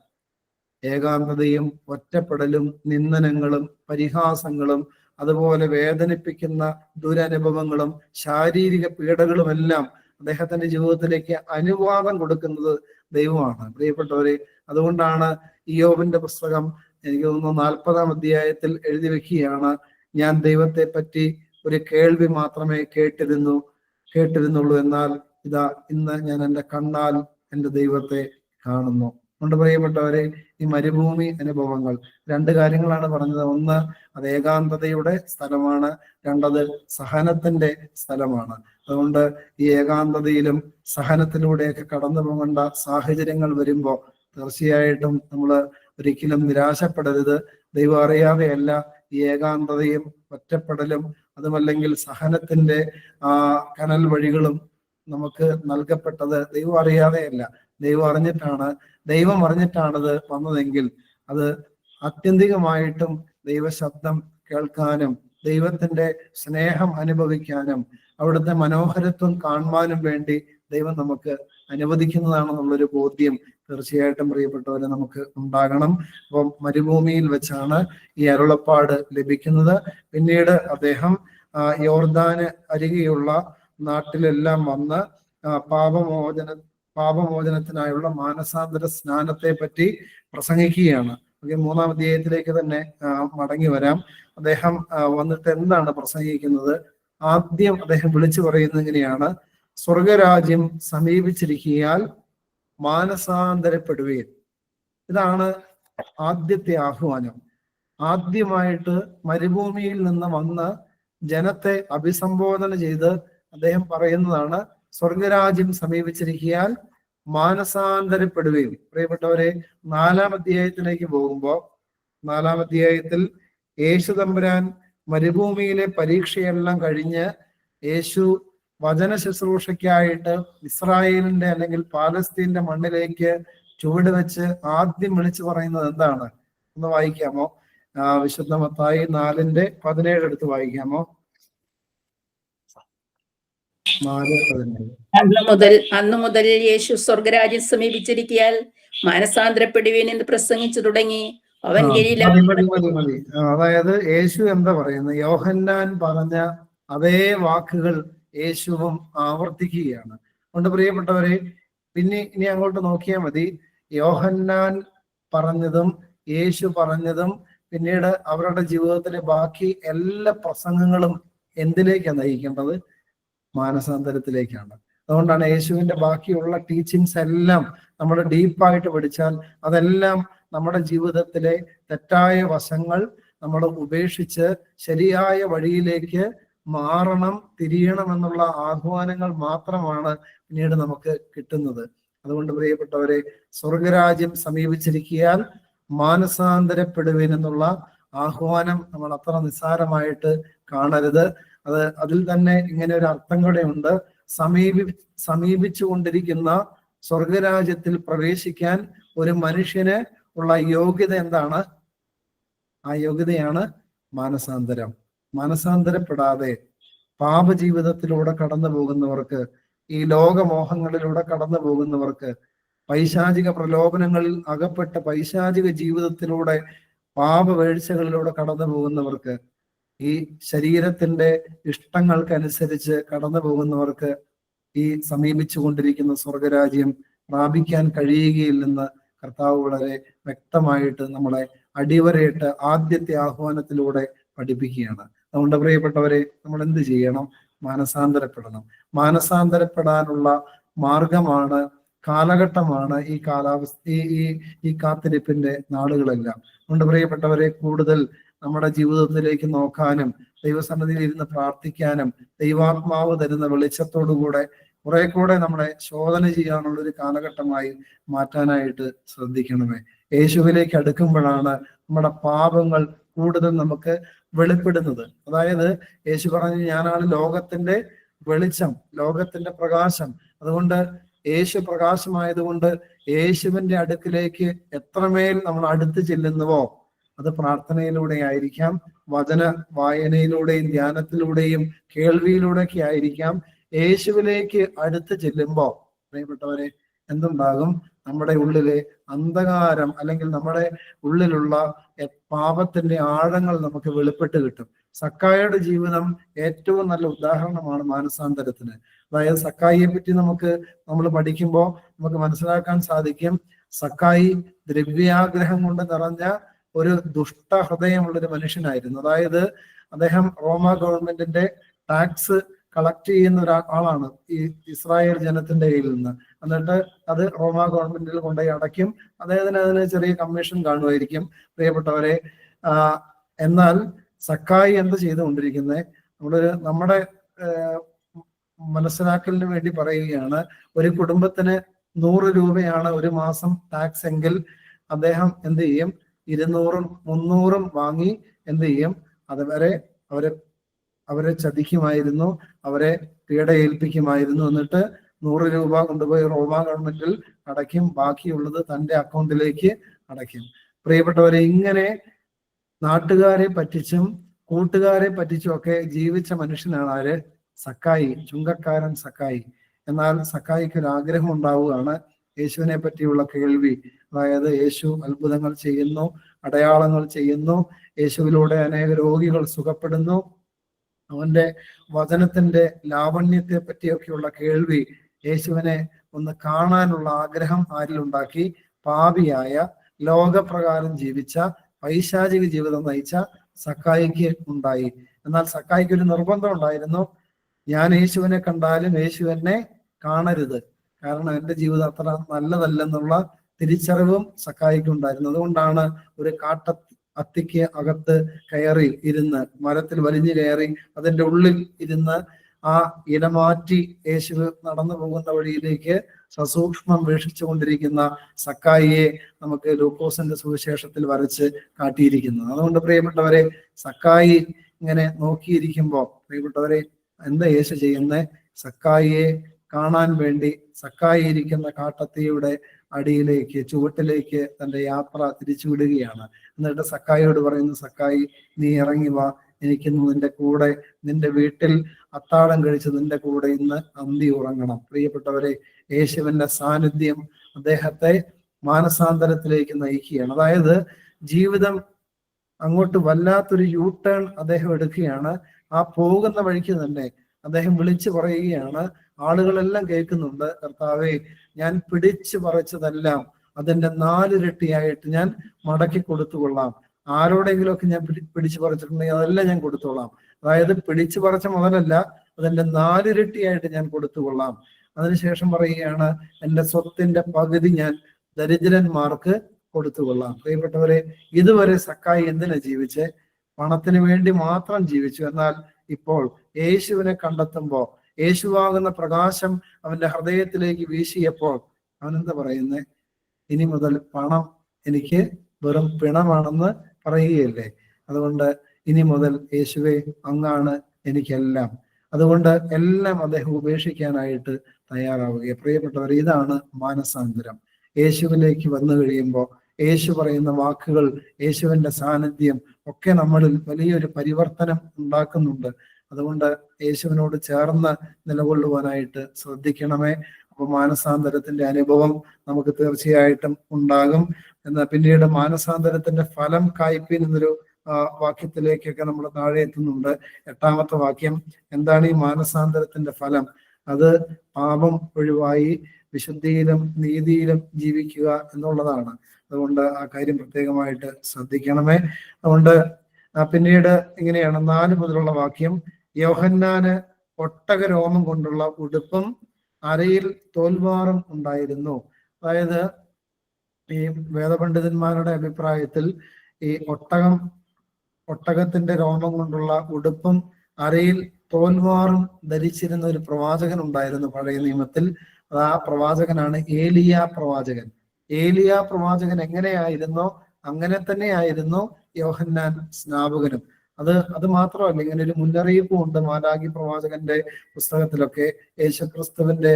ഏകാന്തതയും ഒറ്റപ്പെടലും നിന്ദനങ്ങളും പരിഹാസങ്ങളും അതുപോലെ വേദനിപ്പിക്കുന്ന ദുരനുഭവങ്ങളും ശാരീരിക പീഡകളുമെല്ലാം അദ്ദേഹത്തിന്റെ ജീവിതത്തിലേക്ക് അനുവാദം കൊടുക്കുന്നത് ദൈവമാണ് പ്രിയപ്പെട്ടവരെ. അതുകൊണ്ടാണ് ഇയ്യോബിന്റെ പുസ്തകം എനിക്ക് തോന്നുന്നു 40-ാം അധ്യായത്തിൽ എഴുതി വെക്കുകയാണ്, ഞാൻ ദൈവത്തെ പറ്റി ഒരു കേൾവി മാത്രമേ കേട്ടിരുന്നുള്ളൂ, എന്നാൽ ഇതാ ഇന്ന് ഞാൻ എൻ്റെ കണ്ണാൽ എൻ്റെ ദൈവത്തെ കാണുന്നു. കൊണ്ട് പ്രിയപ്പെട്ടവരെ, ഈ മരുഭൂമി അനുഭവങ്ങൾ 2 കാര്യങ്ങളാണ് പറഞ്ഞത്. ഒന്ന്, അത് ഏകാന്തതയുടെ സ്ഥലമാണ്. 2, സഹനത്തിന്റെ സ്ഥലമാണ്. അതുകൊണ്ട് ഈ ഏകാന്തതയിലും സഹനത്തിലൂടെയൊക്കെ കടന്നു പോകേണ്ട സാഹചര്യങ്ങൾ വരുമ്പോൾ തീർച്ചയായിട്ടും നമ്മൾ ഒരിക്കലും നിരാശപ്പെടരുത്. ദൈവം അറിയാതെയല്ല ഈ ഏകാന്തതയും ഒറ്റപ്പെടലും അതുമല്ലെങ്കിൽ സഹനത്തിന്റെ കനൽ വഴികളും നമുക്ക് നൽകപ്പെട്ടത്. ദൈവം അറിയാതെയല്ല, ദൈവം അറിഞ്ഞിട്ടാണത് വന്നതെങ്കിൽ അത് ആത്യന്തികമായിട്ടും ദൈവശബ്ദം കേൾക്കാനും ദൈവത്തിന്റെ സ്നേഹം അനുഭവിക്കാനും അവിടുത്തെ മനോഹരത്വം കാണുവാനും വേണ്ടി ദൈവം നമുക്ക് അനുവദിക്കുന്നതാണെന്നുള്ളൊരു ബോധ്യം തീർച്ചയായിട്ടും പ്രിയപ്പെട്ടവരെ നമുക്ക് ഉണ്ടാകണം. അപ്പം മരുഭൂമിയിൽ വെച്ചാണ് ഈ അരുളപ്പാട് ലഭിക്കുന്നത്. പിന്നീട് അദ്ദേഹം യോർദാന് അരികെയുള്ള നാട്ടിലെല്ലാം വന്ന് പാപമോചനത്തിനായുള്ള മാനസാന്തര സ്നാനത്തെ പറ്റി പ്രസംഗിക്കുകയാണ്. 3-ാം അധ്യായത്തിലേക്ക് തന്നെ മടങ്ങി വരാം. അദ്ദേഹം വന്നിട്ട് എന്താണ് പ്രസംഗിക്കുന്നത്? ആദ്യം അദ്ദേഹം വിളിച്ചു പറയുന്നത് ഇങ്ങനെയാണ്, സ്വർഗരാജ്യം സമീപിച്ചിരിക്കിയാൽ മാനസാന്തരപ്പെടുവീൻ. ഇതാണ് ആദ്യത്തെ ആഹ്വാനം. ആദ്യമായിട്ട് മരുഭൂമിയിൽ നിന്ന് വന്ന് ജനത്തെ അഭിസംബോധന ചെയ്ത് അദ്ദേഹം പറയുന്നതാണ്, സ്വർഗരാജ്യം സമീപിച്ചിരിക്കിയാൽ മാനസാന്തരപ്പെടുകയും. പ്രിയപ്പെട്ടവരെ, 4-ാം അധ്യായത്തിലേക്ക് പോകുമ്പോൾ 4-ാം അധ്യായത്തിൽ യേശു തമ്പുരാൻ മരുഭൂമിയിലെ പരീക്ഷയെല്ലാം കഴിഞ്ഞ് യേശു വചന ശുശ്രൂഷയ്ക്കായിട്ട് ഇസ്രായേലിന്റെ അല്ലെങ്കിൽ പാലസ്തീന്റെ മണ്ണിലേക്ക് ചുവട് വെച്ച് ആദ്യം വിളിച്ചു പറയുന്നത് എന്താണ്? ഒന്ന് വായിക്കാമോ? വിശുദ്ധ മത്തായി 4:17 എടുത്ത് വായിക്കാമോ? 4:17. അന്നു മുതൽ യേശു സ്വർഗരാജ്യം സമീപിച്ചിരിക്കയാൽ മാനസാന്തരപ്പെടുവീൻ എന്ന് പ്രസംഗിച്ചു തുടങ്ങി. അവൻ മതി. അതായത് യേശു എന്താ പറയുന്നത്? യോഹന്നാൻ പറഞ്ഞ അതേ വാക്കുകൾ യേശുവും ആവർത്തിക്കുകയാണ്. അതുകൊണ്ട് പ്രിയപ്പെട്ടവരെ, ഇനി അങ്ങോട്ട് നോക്കിയാൽ മതി. യോഹന്നാൻ പറഞ്ഞതും യേശു പറഞ്ഞതും പിന്നീട് അവരുടെ ജീവിതത്തിലെ ബാക്കി എല്ലാ പ്രസംഗങ്ങളും എന്തിലേക്കാണ് നയിക്കേണ്ടത്? മാനസാന്തരത്തിലേക്കാണ്. അതുകൊണ്ടാണ് യേശുവിന്റെ ബാക്കിയുള്ള ടീച്ചിങ്സ് എല്ലാം നമ്മൾ ഡീപ്പായിട്ട് പഠിച്ചാൽ അതെല്ലാം നമ്മുടെ ജീവിതത്തിലെ തെറ്റായ വശങ്ങൾ നമ്മൾ ഉപേക്ഷിച്ച് ശരിയായ വഴിയിലേക്ക് മാറണം, തിരിയണം എന്നുള്ള ആഹ്വാനങ്ങൾ മാത്രമാണ് പിന്നീട് നമുക്ക് കിട്ടുന്നത്. അതുകൊണ്ട് പ്രിയപ്പെട്ടവരെ, സ്വർഗരാജ്യം സമീപിച്ചിരിക്കിയാൽ മാനസാന്തരപ്പെടുവിൻ എന്നുള്ള ആഹ്വാനം നമ്മൾ അത്ര നിസ്സാരമായിട്ട് കാണരുത്. അതിൽ തന്നെ ഇങ്ങനെ ഒരു അർത്ഥം കൂടെ ഉണ്ട്. സമീപിച്ചു കൊണ്ടിരിക്കുന്ന സ്വർഗരാജ്യത്തിൽ പ്രവേശിക്കാൻ ഒരു മനുഷ്യന് ഉള്ള യോഗ്യത എന്താണ്? ആ യോഗ്യതയാണ് മാനസാന്തരം. മാനസാന്തരപ്പെടാതെ പാപജീവിതത്തിലൂടെ കടന്നു പോകുന്നവർക്ക്, ഈ ലോകമോഹങ്ങളിലൂടെ കടന്നു പോകുന്നവർക്ക്, പൈശാചിക പ്രലോഭനങ്ങളിൽ അകപ്പെട്ട പൈശാചിക ജീവിതത്തിലൂടെ പാപവേഴ്ചകളിലൂടെ കടന്നു പോകുന്നവർക്ക്, ഈ ശരീരത്തിന്റെ ഇഷ്ടങ്ങൾക്കനുസരിച്ച് കടന്നു പോകുന്നവർക്ക് ഈ സമീപിച്ചു കൊണ്ടിരിക്കുന്ന സ്വർഗരാജ്യം പ്രാപിക്കാൻ കഴിയുകയില്ലെന്ന് കർത്താവ് വളരെ വ്യക്തമായിട്ട് നമ്മളെ അടിവരയിട്ട് ആദ്യത്തെ ആഹ്വാനത്തിലൂടെ പഠിപ്പിക്കുകയാണ്. അതുകൊണ്ട് പ്രിയപ്പെട്ടവരെ, നമ്മൾ എന്ത് ചെയ്യണം? മാനസാന്തരപ്പെടണം. മാനസാന്തരപ്പെടാനുള്ള മാർഗമാണ്, കാലഘട്ടമാണ് ഈ ഈ കാത്തിരിപ്പിന്റെ നാളുകളെല്ലാം. അതുകൊണ്ട് പ്രിയപ്പെട്ടവരെ, കൂടുതൽ നമ്മുടെ ജീവിതത്തിലേക്ക് നോക്കാനും ദൈവസന്നിധിയിൽ ഇരുന്ന് പ്രാർത്ഥിക്കാനും ദൈവാത്മാവ് തരുന്ന വെളിച്ചത്തോടുകൂടെ കുറെ കൂടെ നമ്മളെ ശോധന ചെയ്യാനുള്ള ഒരു കാലഘട്ടമായി മാറ്റാനായിട്ട് ശ്രദ്ധിക്കണമേ. യേശുവിലേക്ക് അടുക്കുമ്പോഴാണ് നമ്മുടെ പാപങ്ങൾ കൂടുതൽ നമുക്ക് വെളിപ്പെടുന്നത്. അതായത് യേശു പറഞ്ഞു, ഞാനാണ് ലോകത്തിന്റെ വെളിച്ചം, ലോകത്തിന്റെ പ്രകാശം. അതുകൊണ്ട് യേശു പ്രകാശമായതുകൊണ്ട് യേശുവിന്റെ അടുക്കിലേക്ക് എത്രമേൽ നമ്മൾ അടുത്ത് ചെല്ലുന്നുവോ അത് പ്രാർത്ഥനയിലൂടെ ആയിരിക്കാം, വചന വായനയിലൂടെയും ധ്യാനത്തിലൂടെയും കേൾവിയിലൂടെയൊക്കെ ആയിരിക്കാം. യേശുവിലേക്ക് അടുത്ത് ചെല്ലുമ്പോൾ പ്രിയപ്പെട്ടവരെ എന്തുണ്ടാകും? നമ്മുടെ ഉള്ളിലെ അന്ധകാരം അല്ലെങ്കിൽ നമ്മുടെ ഉള്ളിലുള്ള പാപത്തിന്റെ ആഴങ്ങൾ നമുക്ക് വെളിപ്പെട്ട് കിട്ടും. സക്കായിയുടെ ജീവിതം ഏറ്റവും നല്ല ഉദാഹരണമാണ് മാനസാന്തരത്തിന്. അതായത് സക്കായിയെ പറ്റി നമ്മൾ പഠിക്കുമ്പോൾ നമുക്ക് മനസ്സിലാക്കാൻ സാധിക്കും, സക്കായി ദ്രവ്യാഗ്രഹം കൊണ്ട് നിറഞ്ഞ ഒരു ദുഷ്ട ഹൃദയമുള്ള ഒരു മനുഷ്യനായിരുന്നു. അതായത് അദ്ദേഹം റോമ ഗവൺമെന്റിന്റെ ടാക്സ് കളക്ട് ചെയ്യുന്ന ഒരാളാണ് ഈ ഇസ്രായേൽ ജനത്തിന്റെ കയ്യിൽ നിന്ന്. എന്നിട്ട് അത് റോമ ഗവൺമെന്റിൽ കൊണ്ടുപോയി അടയ്ക്കും. അദ്ദേഹത്തിന് അതിന് ചെറിയ കമ്മീഷൻ കാണുമായിരിക്കും. പ്രിയപ്പെട്ടവരെ, എന്നാൽ സക്കായി എന്ത് ചെയ്തുകൊണ്ടിരിക്കുന്നത്, നമ്മുടെ മനസ്സിലാക്കലിന് വേണ്ടി പറയുകയാണ്, ഒരു കുടുംബത്തിന് 100 രൂപയാണ് ഒരു മാസം ടാക്സ് എങ്കിൽ അദ്ദേഹം എന്ത് ചെയ്യും, 200ഉം 300ഉം വാങ്ങി എന്ത് ചെയ്യും, അതുവരെ അവരെ ചതിക്കുമായിരുന്നു, അവരെ പീഡയേൽപ്പിക്കുമായിരുന്നു. എന്നിട്ട് 100 രൂപ കൊണ്ടുപോയി റോമ ഗവൺമെന്റിൽ അടയ്ക്കും, ബാക്കിയുള്ളത് തന്റെ അക്കൗണ്ടിലേക്ക് അടയ്ക്കും. പ്രിയപ്പെട്ടവരെ, ഇങ്ങനെ നാട്ടുകാരെ പറ്റിച്ചും കൂട്ടുകാരെ പറ്റിച്ചും ഒക്കെ ജീവിച്ച മനുഷ്യനാണ് ആര്? സക്കായി, ചുങ്കക്കാരൻ സക്കായി. എന്നാൽ സക്കായിക്ക് ഒരു ആഗ്രഹം ഉണ്ടാവുകയാണ്, യേശുവിനെ പറ്റിയുള്ള കേൾവി. അതായത് യേശു അത്ഭുതങ്ങൾ ചെയ്യുന്നു, അടയാളങ്ങൾ ചെയ്യുന്നു, യേശുവിലൂടെ അനേക രോഗികൾ സുഖപ്പെടുന്നു, അവന്റെ വചനത്തിന്റെ ലാവണ്യത്തെ പറ്റിയൊക്കെയുള്ള കേൾവി, യേശുവിനെ ഒന്ന് കാണാനുള്ള ആഗ്രഹം ആരിലുണ്ടാക്കി? പാപിയായ, ലോകപ്രകാരം ജീവിച്ച, പൈശാചിക ജീവിതം നയിച്ച സക്കായിക്ക് ഉണ്ടായി. എന്നാൽ സക്കായിക്ക് ഒരു നിർബന്ധം ഉണ്ടായിരുന്നു, ഞാൻ യേശുവിനെ കണ്ടാലും യേശു എന്നെ കാണരുത്, കാരണം എൻ്റെ ജീവിതം അത്ര നല്ലതല്ലെന്നുള്ള തിരിച്ചറിവും സക്കായിക്ക് ഉണ്ടായിരുന്നു. അതുകൊണ്ടാണ് ഒരു അത്തിക്ക് അകത്ത് കയറി ഇരുന്ന്, മരത്തിൽ വലിഞ്ഞു കയറി അതിൻ്റെ ഉള്ളിൽ ഇരുന്ന് ആ ഇല മാറ്റി യേശു നടന്നു പോകുന്ന വഴിയിലേക്ക് സസൂക്ഷ്മം വീക്ഷിച്ചു കൊണ്ടിരിക്കുന്ന സക്കായിയെ നമുക്ക് ലൂക്കോസിന്റെ സുവിശേഷത്തിൽ വരച്ച് കാട്ടിയിരിക്കുന്നത്. അതുകൊണ്ട് പ്രിയപ്പെട്ടവരെ, സക്കായി ഇങ്ങനെ നോക്കിയിരിക്കുമ്പോൾ, പ്രിയപ്പെട്ടവരെ, എന്താ യേശു ചെയ്യുന്നത്? സക്കായിയെ കാണാൻ വേണ്ടി സക്കായി ഇരിക്കുന്ന കാട്ടത്തിയുടെ അടിയിലേക്ക്, ചുവട്ടിലേക്ക് തന്റെ യാത്ര തിരിച്ചുവിടുകയാണ്. എന്നിട്ട് സക്കായിയോട് പറയുന്നു, സക്കായി, നീ ഇറങ്ങി വാ, എനിക്കിന്ന് നിന്റെ കൂടെ, നിന്റെ വീട്ടിൽ അത്താഴം കഴിച്ച് നിന്റെ കൂടെ ഇന്ന് അന്തി ഉറങ്ങണം. പ്രിയപ്പെട്ടവരെ, യേശുവിന്റെ സാന്നിധ്യം അദ്ദേഹത്തെ മാനസാന്തരത്തിലേക്ക് നയിക്കുകയാണ്. അതായത് ജീവിതം അങ്ങോട്ട് വല്ലാത്തൊരു യൂട്ടേൺ അദ്ദേഹം എടുക്കുകയാണ്. ആ പോകുന്ന വഴിക്ക് തന്നെ അദ്ദേഹം വിളിച്ചു പറയുകയാണ്, ആളുകളെല്ലാം കേൾക്കുന്നുണ്ട്, കർത്താവേ, ഞാൻ പിടിച്ചു പറിച്ചതെല്ലാം അതിന്റെ 4 ഇരട്ടിയായിട്ട് ഞാൻ മടക്കി കൊടുത്തുകൊള്ളാം. ആരോടെങ്കിലുമൊക്കെ ഞാൻ പിടിച്ചു പറിച്ചിട്ടുണ്ടെങ്കിൽ അതെല്ലാം ഞാൻ കൊടുത്തോളാം. അതായത് പിടിച്ചു പറിച്ച മുതലല്ല, അതിന്റെ 4 ഇരട്ടിയായിട്ട് ഞാൻ കൊടുത്തുകൊള്ളാം. അതിനുശേഷം പറയുകയാണ്, എൻ്റെ സ്വത്തിന്റെ പകുതി ഞാൻ ദരിദ്രന്മാർക്ക് കൊടുത്തുകൊള്ളാം. പ്രിയപ്പെട്ടവരെ, ഇതുവരെ സക്കായി എന്തിനാ ജീവിച്ചേ? പണത്തിന് വേണ്ടി മാത്രം ജീവിച്ചു. എന്നാൽ ഇപ്പോൾ യേശുവിനെ കണ്ടെത്തുമ്പോൾ, യേശുവാകുന്ന പ്രകാശം അവന്റെ ഹൃദയത്തിലേക്ക് വീശിയപ്പോൾ അവനെന്താ പറയുന്നത്? ഇനി മുതൽ പണം എനിക്ക് വെറും പിണമാണെന്ന് പറയുകയല്ലേ. അതുകൊണ്ട് ഇനി മുതൽ യേശുവേ, അങ്ങാണ് എനിക്കെല്ലാം. അതുകൊണ്ട് എല്ലാം അദ്ദേഹം ഉപേക്ഷിക്കാനായിട്ട് തയ്യാറാവുക. പ്രിയപ്പെട്ടവർ, ഇതാണ് മാനസാന്തരം. യേശുവിലേക്ക് വന്നു കഴിയുമ്പോൾ യേശു പറയുന്ന വാക്കുകൾ, യേശുവിന്റെ സാന്നിധ്യം ഒക്കെ നമ്മളിൽ വലിയൊരു പരിവർത്തനം ഉണ്ടാക്കുന്നുണ്ട്. അതുകൊണ്ട് യേശുവിനോട് ചേർന്ന് നിലകൊള്ളുവാനായിട്ട് ശ്രദ്ധിക്കണമേ. അപ്പൊ മാനസാന്തരത്തിന്റെ അനുഭവം നമുക്ക് തീർച്ചയായിട്ടും ഉണ്ടാകും. എന്നാൽ പിന്നീട് മാനസാന്തരത്തിന്റെ ഫലം കായ്പിൻ എന്നൊരു വാക്യത്തിലേക്കൊക്കെ നമ്മൾ താഴെ എത്തുന്നുണ്ട്. 8ാമത്തെ വാക്യം. എന്താണ് ഈ മാനസാന്തരത്തിന്റെ ഫലം? അത് പാപം ഒഴിവായി വിശുദ്ധിയിലും നീതിയിലും ജീവിക്കുക എന്നുള്ളതാണ്. അതുകൊണ്ട് ആ കാര്യം പ്രത്യേകമായിട്ട് ശ്രദ്ധിക്കണമേ. അതുകൊണ്ട് പിന്നീട് ഇങ്ങനെയാണ് 4 മുതലുള്ള വാക്യം. യോഹന്നാന് ഒട്ടക രോമം കൊണ്ടുള്ള ഉടുപ്പും അരയിൽ തോൽവാറും ഉണ്ടായിരുന്നു. അതായത് ഈ വേദപണ്ഡിതന്മാരുടെ അഭിപ്രായത്തിൽ ഈ ഒട്ടകത്തിന്റെ രോമം കൊണ്ടുള്ള ഉടുപ്പും അരയിൽ തോൽവാറും ധരിച്ചിരുന്ന ഒരു പ്രവാചകൻ ഉണ്ടായിരുന്നു പഴയ നിയമത്തിൽ. ആ പ്രവാചകനാണ് ഏലിയ പ്രവാചകൻ. ഏലിയ പ്രവാചകൻ എങ്ങനെയായിരുന്നോ അങ്ങനെ തന്നെയായിരുന്നു യോഹന്നാൻ സ്നാപകനും. അത് മാത്രമല്ല, ഇങ്ങനെ ഒരു മുന്നറിയിപ്പും ഉണ്ട് മാലാഖി പ്രവാചകന്റെ പുസ്തകത്തിലൊക്കെ. യേശുക്രിസ്തുവിന്റെ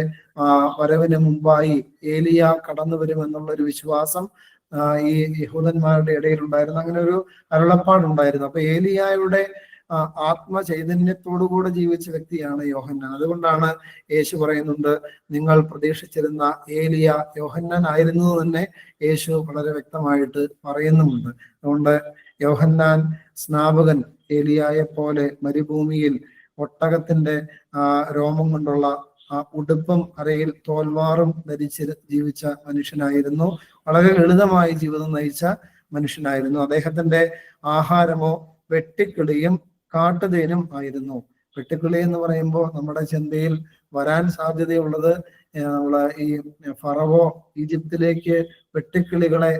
വരവിന് മുമ്പായി ഏലിയ കടന്നു വരുമെന്നുള്ള ഒരു വിശ്വാസം ഈ യഹൂദന്മാരുടെ ഇടയിൽ ഉണ്ടായിരുന്നു. അങ്ങനെ ഒരു അരുളപ്പാടുണ്ടായിരുന്നു. അപ്പൊ ഏലിയായുടെ ആത്മചൈതന്യത്തോടുകൂടെ ജീവിച്ച വ്യക്തിയാണ് യോഹന്നാൻ. അതുകൊണ്ടാണ് യേശു പറയുന്നുണ്ട്, നിങ്ങൾ പ്രതീക്ഷിച്ചിരുന്ന ഏലിയ യോഹന്നാൻ ആയിരുന്നു തന്നെ യേശു വളരെ വ്യക്തമായിട്ട് പറയുന്നുമുണ്ട്. അതുകൊണ്ട് യോഹന്നാൻ സ്നാപകൻ ഏലിയായെ പോലെ മരുഭൂമിയിൽ ഒട്ടകത്തിന്റെ രോമം കൊണ്ടുള്ള ഉടുപ്പും അരയിൽ തോൽവാറും ധരിച്ച് ജീവിച്ച മനുഷ്യനായിരുന്നു. വളരെ ലളിതമായി ജീവിതം നയിച്ച മനുഷ്യനായിരുന്നു. അദ്ദേഹത്തിന്റെ ആഹാരമോ വെട്ടിക്കിളിയും കാട്ടുതേനും ആയിരുന്നു. വെട്ടുക്കിളി എന്ന് പറയുമ്പോൾ നമ്മുടെ ചിന്തയിൽ വരാൻ സാധ്യതയുള്ളത് നമ്മളെ ഈ ഫറവോ ഈജിപ്തിലേക്ക് വെട്ടുക്കിളികളെ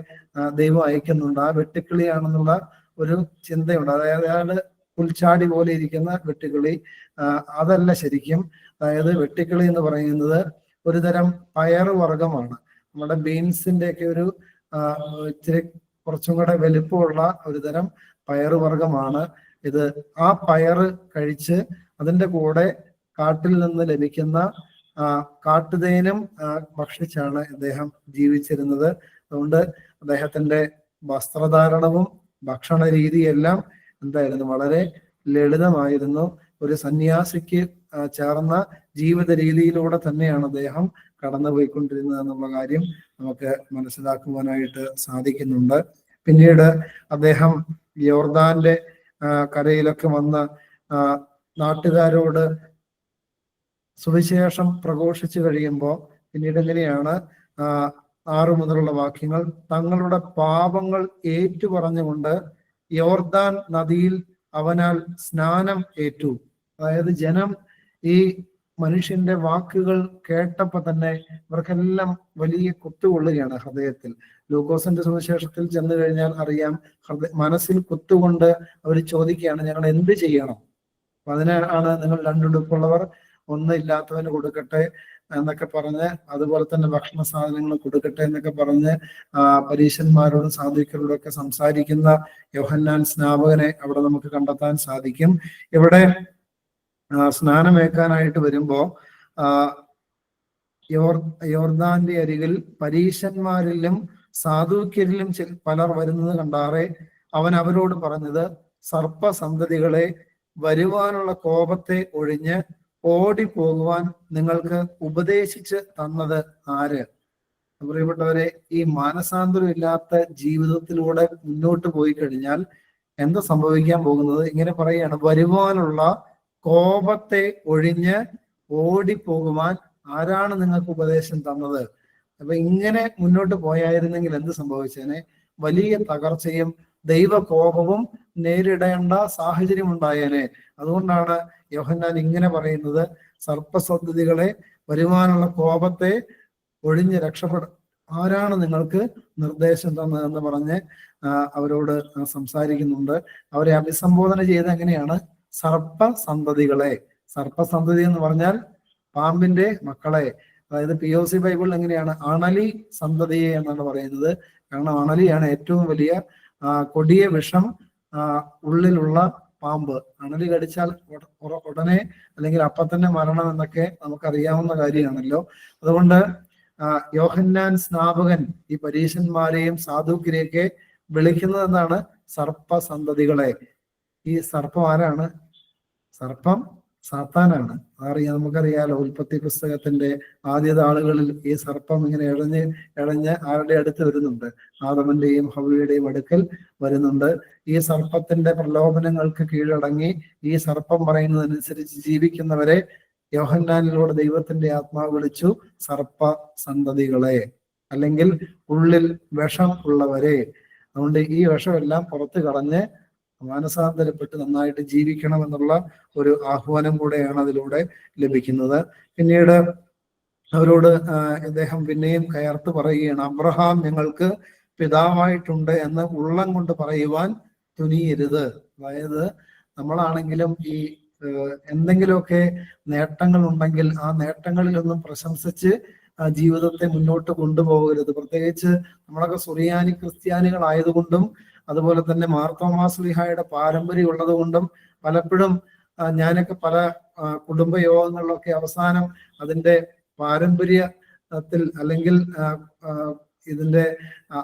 ദൈവം അയക്കുന്നുണ്ട്. ആ വെട്ടുക്കിളിയാണെന്നുള്ള ഒരു ചിന്തയുണ്ട്. അതായത് പുൽച്ചാടി പോലെ ഇരിക്കുന്ന വെട്ടുക്കിളി അതല്ല ശരിക്കും. അതായത് വെട്ടുക്കിളി എന്ന് പറയുന്നത് ഒരു തരം പയറ് വർഗമാണ്. നമ്മുടെ ബീൻസിന്റെ ഒക്കെ ഒരു ഇച്ചിരി കുറച്ചും കൂടെ വലുപ്പമുള്ള ഒരു തരം പയറ് വർഗമാണ് ഇത്. ആ പയറ് കഴിച്ച് അതിന്റെ കൂടെ കാട്ടിൽ നിന്ന് ലഭിക്കുന്ന കാട്ടുതേനും ഭക്ഷിച്ചാണ് അദ്ദേഹം ജീവിച്ചിരുന്നത്. അതുകൊണ്ട് അദ്ദേഹത്തിന്റെ വസ്ത്രധാരണവും ഭക്ഷണ രീതിയെല്ലാം എന്തായിരുന്നു? വളരെ ലളിതമായിരുന്നു. ഒരു സന്യാസിക്ക് ചേർന്ന ജീവിത രീതിയിലൂടെ തന്നെയാണ് അദ്ദേഹം കടന്നുപോയിക്കൊണ്ടിരുന്നത് എന്നുള്ള കാര്യം നമുക്ക് മനസ്സിലാക്കുവാനായിട്ട് സാധിക്കുന്നുണ്ട്. പിന്നീട് അദ്ദേഹം യോർദാന്റെ കരയിലൊക്കെ വന്ന് നാട്ടുകാരോട് സുവിശേഷം പ്രഘോഷിച്ചു കഴിയുമ്പോൾ പിന്നീട് എങ്ങനെയാണ് 6 മുതലുള്ള വാക്യങ്ങൾ, തങ്ങളുടെ പാപങ്ങൾ ഏറ്റുപറഞ്ഞുകൊണ്ട് യോർദാൻ നദിയിൽ അവനാൽ സ്നാനം ഏറ്റു. അതായത് ജനം ഈ മനുഷ്യന്റെ വാക്കുകൾ കേട്ടപ്പോ തന്നെ ഇവർക്കെല്ലാം വലിയ കുത്തുകൊള്ളുകയാണ് ഹൃദയത്തിൽ. ലൂക്കോസിന്റെ സുവിശേഷത്തിൽ ചെന്നു കഴിഞ്ഞാൽ അറിയാം, മനസ്സിൽ കുത്തുകൊണ്ട് അവർ ചോദിക്കുകയാണ്, ഞങ്ങൾ എന്ത് ചെയ്യണം? അപ്പൊ അതിനാണ് നിങ്ങൾ 2 ഉടുപ്പുള്ളവർ 1 ഇല്ലാത്തവന് കൊടുക്കട്ടെ എന്നൊക്കെ പറഞ്ഞ്, അതുപോലെ തന്നെ ഭക്ഷണ സാധനങ്ങൾ കൊടുക്കട്ടെ എന്നൊക്കെ പറഞ്ഞ് പരീശന്മാരോടും സാധുക്കളോടും ഒക്കെ സംസാരിക്കുന്ന യോഹന്നാൻ സ്നാപകനെ അവിടെ നമുക്ക് കണ്ടെത്താൻ സാധിക്കും. ഇവിടെ സ്നാനമേക്കാനായിട്ട് വരുമ്പോ യോർദാന്റെ അരികിൽ പരീശന്മാരിലും സാധുക്യരിലും പലർ വരുന്നത് കണ്ടാറെ അവൻ അവരോട് പറഞ്ഞത്, സർപ്പസന്തതികളെ, വരുവാനുള്ള കോപത്തെ ഒഴിഞ്ഞ് ഓടിപ്പോകുവാൻ നിങ്ങൾക്ക് ഉപദേശിച്ച് തന്നത് ആര്? പ്രിയപ്പെട്ടവരെ, ഈ മാനസാന്തരം ഇല്ലാത്ത ജീവിതത്തിലൂടെ മുന്നോട്ട് പോയി കഴിഞ്ഞാൽ എന്താ സംഭവിക്കാൻ പോകുന്നത്? ഇങ്ങനെ പറയുകയാണ്, വരുവാനുള്ള കോപത്തെ ഒഴിഞ്ഞ് ഓടിപ്പോകുവാൻ ആരാണ് നിങ്ങൾക്ക് ഉപദേശം തന്നത്? അപ്പൊ ഇങ്ങനെ മുന്നോട്ട് പോയായിരുന്നെങ്കിൽ എന്ത് സംഭവിച്ചേനെ? വലിയ തകർച്ചയും ദൈവകോപവും നേരിടേണ്ട സാഹചര്യം ഉണ്ടായേനെ. അതുകൊണ്ടാണ് യോഹന്നാൻ ഇങ്ങനെ പറയുന്നത്, സർപ്പസന്തതികളെ, വരുവാനുള്ള കോപത്തെ ഒഴിഞ്ഞ് ആരാണ് നിങ്ങൾക്ക് നിർദ്ദേശം തന്നതെന്ന് പറഞ്ഞ് അവരോട് സംസാരിക്കുന്നുണ്ട്. അവരെ അഭിസംബോധന ചെയ്ത് എങ്ങനെയാണ്? സർപ്പസന്തതികളെ. സർപ്പസന്തതി എന്ന് പറഞ്ഞാൽ പാമ്പിന്റെ മക്കളെ. അതായത് POC ബൈബിളിൽ എങ്ങനെയാണ്? അണലി സന്തതിയെ എന്നാണ് പറയുന്നത്. കാരണം അണലിയാണ് ഏറ്റവും വലിയ കൊടിയ വിഷം ഉള്ളിലുള്ള പാമ്പ്. അണലി കടിച്ചാൽ ഉടനെ അല്ലെങ്കിൽ അപ്പം തന്നെ മരണം എന്നൊക്കെ നമുക്കറിയാവുന്ന കാര്യമാണല്ലോ. അതുകൊണ്ട് യോഹന്നാൻ സ്നാപകൻ ഈ പരീശന്മാരെയും സാധുക്യരെയൊക്കെ വിളിക്കുന്നത് എന്താണ്? സർപ്പസന്തതികളെ. ഈ സർപ്പം ആരാണ്? സർപ്പം സാത്താനാണ്. നമുക്കറിയാലോ, ഉൽപ്പത്തി പുസ്തകത്തിന്റെ ആദ്യ താളുകളിൽ ഈ സർപ്പം ഇങ്ങനെ ഇഴഞ്ഞ് ആരുടെ അടുത്ത് വരുന്നുണ്ട്? ആദമന്റെയും ഹവ്വയുടെയും അടുക്കൽ വരുന്നുണ്ട്. ഈ സർപ്പത്തിന്റെ പ്രലോഭനങ്ങൾക്ക് കീഴടങ്ങി ഈ സർപ്പം പറയുന്നതനുസരിച്ച് ജീവിക്കുന്നവരെ യോഹന്നാനിലൂടെ ദൈവത്തിന്റെ ആത്മാവ് വിളിച്ചു സർപ്പ സന്തതികളെ, അല്ലെങ്കിൽ ഉള്ളിൽ വിഷം ഉള്ളവരെ. അതുകൊണ്ട് ഈ വിഷമെല്ലാം പുറത്ത് കളഞ്ഞ് മാനസാന്തരപ്പെട്ട് നന്നായിട്ട് ജീവിക്കണം എന്നുള്ള ഒരു ആഹ്വാനം കൂടെയാണ് അതിലൂടെ ലഭിക്കുന്നത്. പിന്നീട് അവരോട് അദ്ദേഹം പിന്നെയും കയർത്ത് പറയുകയാണ്, അബ്രഹാം ഞങ്ങൾക്ക് പിതാവായിട്ടുണ്ട് എന്ന് ഉള്ളം കൊണ്ട് പറയുവാൻ തുനിയരുത്. അതായത് നമ്മളാണെങ്കിലും ഈ എന്തെങ്കിലുമൊക്കെ നേട്ടങ്ങൾ ഉണ്ടെങ്കിൽ ആ നേട്ടങ്ങളിലൊന്നും പ്രശംസിച്ച് ജീവിതത്തെ മുന്നോട്ട് കൊണ്ടുപോകരുത്. പ്രത്യേകിച്ച് നമ്മളൊക്കെ സുറിയാനി ക്രിസ്ത്യാനികളായതുകൊണ്ടും അതുപോലെ തന്നെ മാർത്തോമാ ശ്ലീഹായുടെ പാരമ്പര്യം ഉള്ളത് കൊണ്ടും പലപ്പോഴും ഞാനൊക്കെ പല കുടുംബയോഗങ്ങളിലൊക്കെ അവസാനം അതിന്റെ പാരമ്പര്യത്തിൽ അല്ലെങ്കിൽ ഇതിന്റെ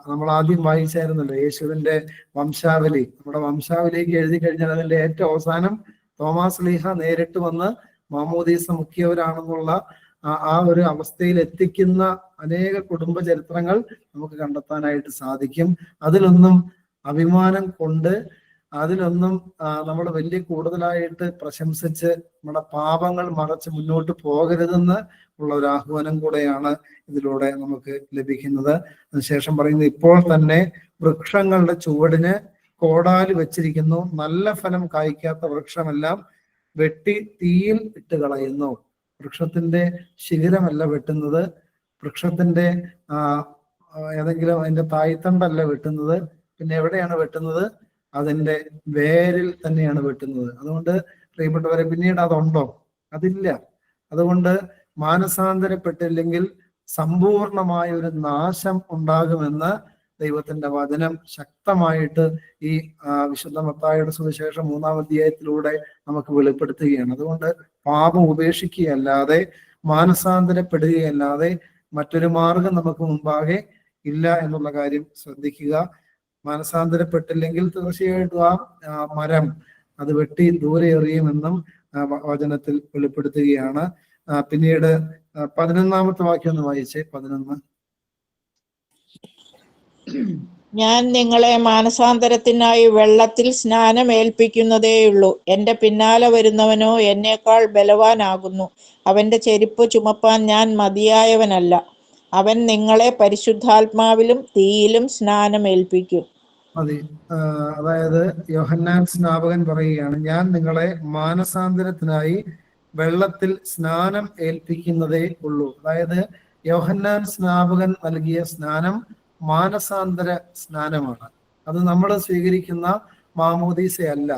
നമ്മൾ ആദ്യം വായിച്ചായിരുന്നല്ലോ യേശുവിന്റെ വംശാവലി. നമ്മുടെ വംശാവലിക്ക് എഴുതി കഴിഞ്ഞാൽ അതിന്റെ ഏറ്റവും അവസാനം തോമാസ് ലീഹ നേരിട്ട് വന്ന് മാമോദീസ മുഖ്യവരാണെന്നുള്ള ആ ഒരു അവസ്ഥയിൽ എത്തിക്കുന്ന അനേക കുടുംബ ചരിത്രങ്ങൾ നമുക്ക് കണ്ടെത്താനായിട്ട് സാധിക്കും. അതിലൊന്നും അഭിമാനം കൊണ്ട്, അതിലൊന്നും നമ്മൾ വലിയ കൂടുതലായിട്ട് പ്രശംസിച്ച് നമ്മുടെ പാപങ്ങൾ മറച്ച് മുന്നോട്ട് പോകരുതെന്ന് ഉള്ള ഒരു ആഹ്വാനം കൂടെയാണ് ഇതിലൂടെ നമുക്ക് ലഭിക്കുന്നത്. അതിനുശേഷം പറയുന്നത്, ഇപ്പോൾ തന്നെ വൃക്ഷങ്ങളുടെ ചുവടിന് കോടാലി വെച്ചിരിക്കുന്നു, നല്ല ഫലം കായ്ക്കാത്ത വൃക്ഷമെല്ലാം വെട്ടി തീയിൽ ഇട്ട് കളയുന്നു. വൃക്ഷത്തിന്റെ ശിഖരമല്ല വെട്ടുന്നത്, വൃക്ഷത്തിന്റെ ഏതെങ്കിലും അതിന്റെ തായ്തണ്ടല്ല വെട്ടുന്നത്, പിന്നെ എവിടെയാണ് വെട്ടുന്നത്? അതിന്റെ വേരിൽ തന്നെയാണ് വെട്ടുന്നത്. അതുകൊണ്ട് പ്രിയപ്പെട്ടവരെ, പിന്നീട് അതുണ്ടോ? അതില്ല. അതുകൊണ്ട് മാനസാന്തരപ്പെട്ടില്ലെങ്കിൽ സമ്പൂർണമായ ഒരു നാശം ഉണ്ടാകുമെന്ന് ദൈവത്തിന്റെ വചനം ശക്തമായിട്ട് ഈ വിശുദ്ധ മത്തായിയുടെ സുവിശേഷം 3-ാം അധ്യായത്തിലൂടെ നമുക്ക് വെളിപ്പെടുത്തുകയാണ്. അതുകൊണ്ട് പാപം ഉപേക്ഷിക്കുകയല്ലാതെ, മാനസാന്തരപ്പെടുകയല്ലാതെ മറ്റൊരു മാർഗം നമുക്ക് മുമ്പാകെ ഇല്ല എന്നുള്ള കാര്യം ശ്രദ്ധിക്കുക. മാനസാന്തരപ്പെട്ടില്ലെങ്കിൽ തീർച്ചയായിട്ടും ആ മരം അത് വെട്ടി ദൂരെ എറിയുമെന്നും വചനത്തിൽ വെളിപ്പെടുത്തുകയാണ്. പിന്നീട് 11-ാമത്തെ വാക്യം ഒന്ന് വായിച്ചേ. 11. ഞാൻ നിങ്ങളെ മാനസാന്തരത്തിനായി വെള്ളത്തിൽ സ്നാനം ഏൽപ്പിക്കുന്നതേയുള്ളൂ. എന്റെ പിന്നാലെ വരുന്നവനോ എന്നേക്കാൾ ബലവാനാകുന്നു. അവന്റെ ചെരിപ്പ് ചുമപ്പാൻ ഞാൻ മതിയായവനല്ല. അവൻ നിങ്ങളെ പരിശുദ്ധാത്മാവിലും തീയിലും സ്നാനം ഏൽപ്പിക്കും. അതെ, അതായത് യോഹന്നാൻ സ്നാപകൻ പറയുകയാണ്, ഞാൻ നിങ്ങളെ മാനസാന്തരത്തിനായി വെള്ളത്തിൽ സ്നാനം ഏൽപ്പിക്കുന്നതേ ഉള്ളൂ. അതായത് യോഹന്നാൻ സ്നാപകൻ നൽകിയ സ്നാനം മാനസാന്തര സ്നാനമാണ്. അത് നമ്മൾ സ്വീകരിക്കുന്ന മാമോദീസയല്ല.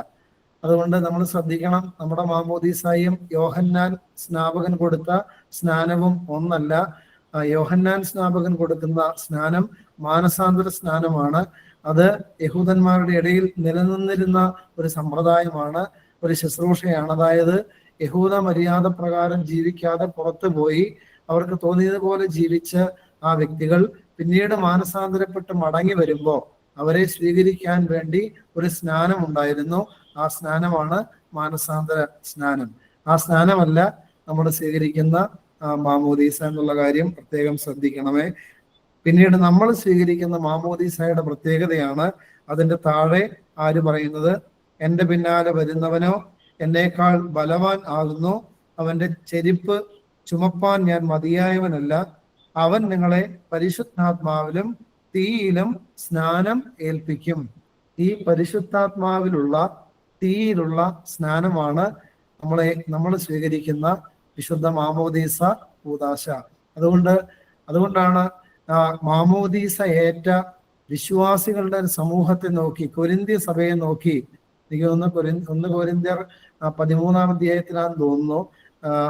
അതുകൊണ്ട് നമ്മൾ ശ്രദ്ധിക്കണം, നമ്മുടെ മാമോദീസായും യോഹന്നാൻ സ്നാപകൻ കൊടുത്ത സ്നാനവും ഒന്നല്ല. യോഹന്നാൻ സ്നാപകൻ കൊടുക്കുന്ന സ്നാനം മാനസാന്തര സ്നാനമാണ്. അത് യഹൂദന്മാരുടെ ഇടയിൽ നിലനിന്നിരുന്ന ഒരു സമ്പ്രദായമാണ്, ഒരു ശുശ്രൂഷയാണ്. അതായത് യഹൂദ മര്യാദ പ്രകാരം ജീവിക്കാതെ പുറത്തു പോയി അവർക്ക് തോന്നിയതുപോലെ ജീവിച്ച ആ വ്യക്തികൾ പിന്നീട് മാനസാന്തരപ്പെട്ട് മടങ്ങി വരുമ്പോൾ അവരെ സ്വീകരിക്കാൻ വേണ്ടി ഒരു സ്നാനം ഉണ്ടായിരുന്നു. ആ സ്നാനമാണ് മാനസാന്തര സ്നാനം. ആ സ്നാനമല്ല നമ്മൾ സ്വീകരിക്കുന്ന മാമോദീസ എന്നുള്ള കാര്യം പ്രത്യേകം ശ്രദ്ധിക്കണമേ. പിന്നീട് നമ്മൾ സ്വീകരിക്കുന്ന മാമോദീസയുടെ പ്രത്യേകതയാണ് അതിന്റെ താഴെ ആര് പറയുന്നത്, എന്റെ പിന്നാലെ വരുന്നവനോ എന്നേക്കാൾ ബലവാൻ ആകുന്നു, അവന്റെ ചെരിപ്പ് ചുമപ്പാൻ ഞാൻ മതിയായവനല്ല. അവൻ നിങ്ങളെ പരിശുദ്ധാത്മാവിലും തീയിലും സ്നാനം ഏൽപ്പിക്കും. ഈ പരിശുദ്ധാത്മാവിലുള്ള തീയിലുള്ള സ്നാനമാണ് നമ്മൾ സ്വീകരിക്കുന്ന വിശുദ്ധ മാമോദീസ കൂദാശ. അതുകൊണ്ടാണ് മാമോദീസ ഏറ്റ വിശ്വാസികളുടെ സമൂഹത്തെ നോക്കി, കൊരിന്ത്യ സഭയെ നോക്കി, എനിക്ക് തോന്നുന്നു 1 കൊരിന്ത്യർ 13-ാം അധ്യായത്തിലാന്ന് തോന്നുന്നു,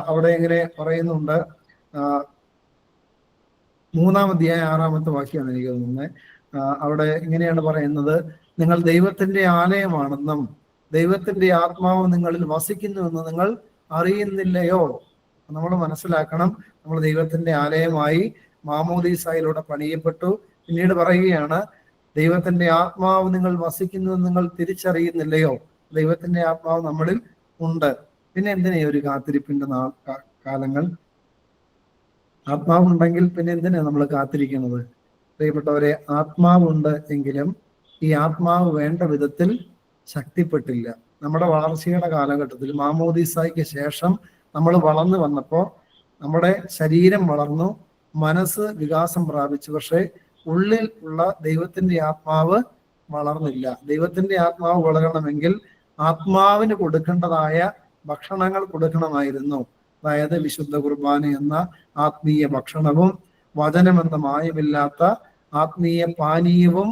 അവിടെ ഇങ്ങനെ പറയുന്നുണ്ട്, 3-ാം അധ്യായം 6-ാമത്തെ വാക്യമാണ് എനിക്ക് തോന്നുന്നത്. അവിടെ ഇങ്ങനെയാണ് പറയുന്നത്, നിങ്ങൾ ദൈവത്തിന്റെ ആലയമാണെന്നും ദൈവത്തിന്റെ ആത്മാവ് നിങ്ങളിൽ വസിക്കുന്നുവെന്ന് നിങ്ങൾ അറിയുന്നില്ലയോ? നമ്മൾ മനസ്സിലാക്കണം, നമ്മൾ ദൈവത്തിന്റെ ആലയമായി മാമോദീസായിലൂടെ പണിയപ്പെട്ടു. പിന്നീട് പറയുകയാണ്, ദൈവത്തിന്റെ ആത്മാവ് നിങ്ങൾ വസിക്കുന്നുവെന്ന് നിങ്ങൾ തിരിച്ചറിയുന്നില്ലയോ? ദൈവത്തിന്റെ ആത്മാവ് നമ്മളിൽ ഉണ്ട്. പിന്നെ എന്തിനാ ഒരു കാത്തിരിപ്പിന്റെ കാലങ്ങൾ? ആത്മാവുണ്ടെങ്കിൽ പിന്നെ എന്തിനാ നമ്മൾ കാത്തിരിക്കുന്നത്? പ്രിയപ്പെട്ടവരെ, ആത്മാവുണ്ട് എങ്കിലും ഈ ആത്മാവ് വേണ്ട വിധത്തിൽ ശക്തിപ്പെട്ടില്ല. നമ്മുടെ വളർച്ചയുടെ കാലഘട്ടത്തിൽ മാമോദീസായ്ക്ക് ശേഷം നമ്മൾ വളർന്നു വന്നപ്പോൾ നമ്മുടെ ശരീരം വളർന്നു, മനസ്സ് വികാസം പ്രാപിച്ചു. പക്ഷെ ഉള്ളിൽ ഉള്ള ദൈവത്തിന്റെ ആത്മാവ് വളർന്നില്ല. ദൈവത്തിന്റെ ആത്മാവ് വളരണമെങ്കിൽ ആത്മാവിന് കൊടുക്കേണ്ടതായ ഭക്ഷണങ്ങൾ കൊടുക്കണമായിരുന്നു. അതായത് വിശുദ്ധ കുർബാന എന്ന ആത്മീയ ഭക്ഷണവും വചനമെന്ന മായമില്ലാത്ത ആത്മീയ പാനീയവും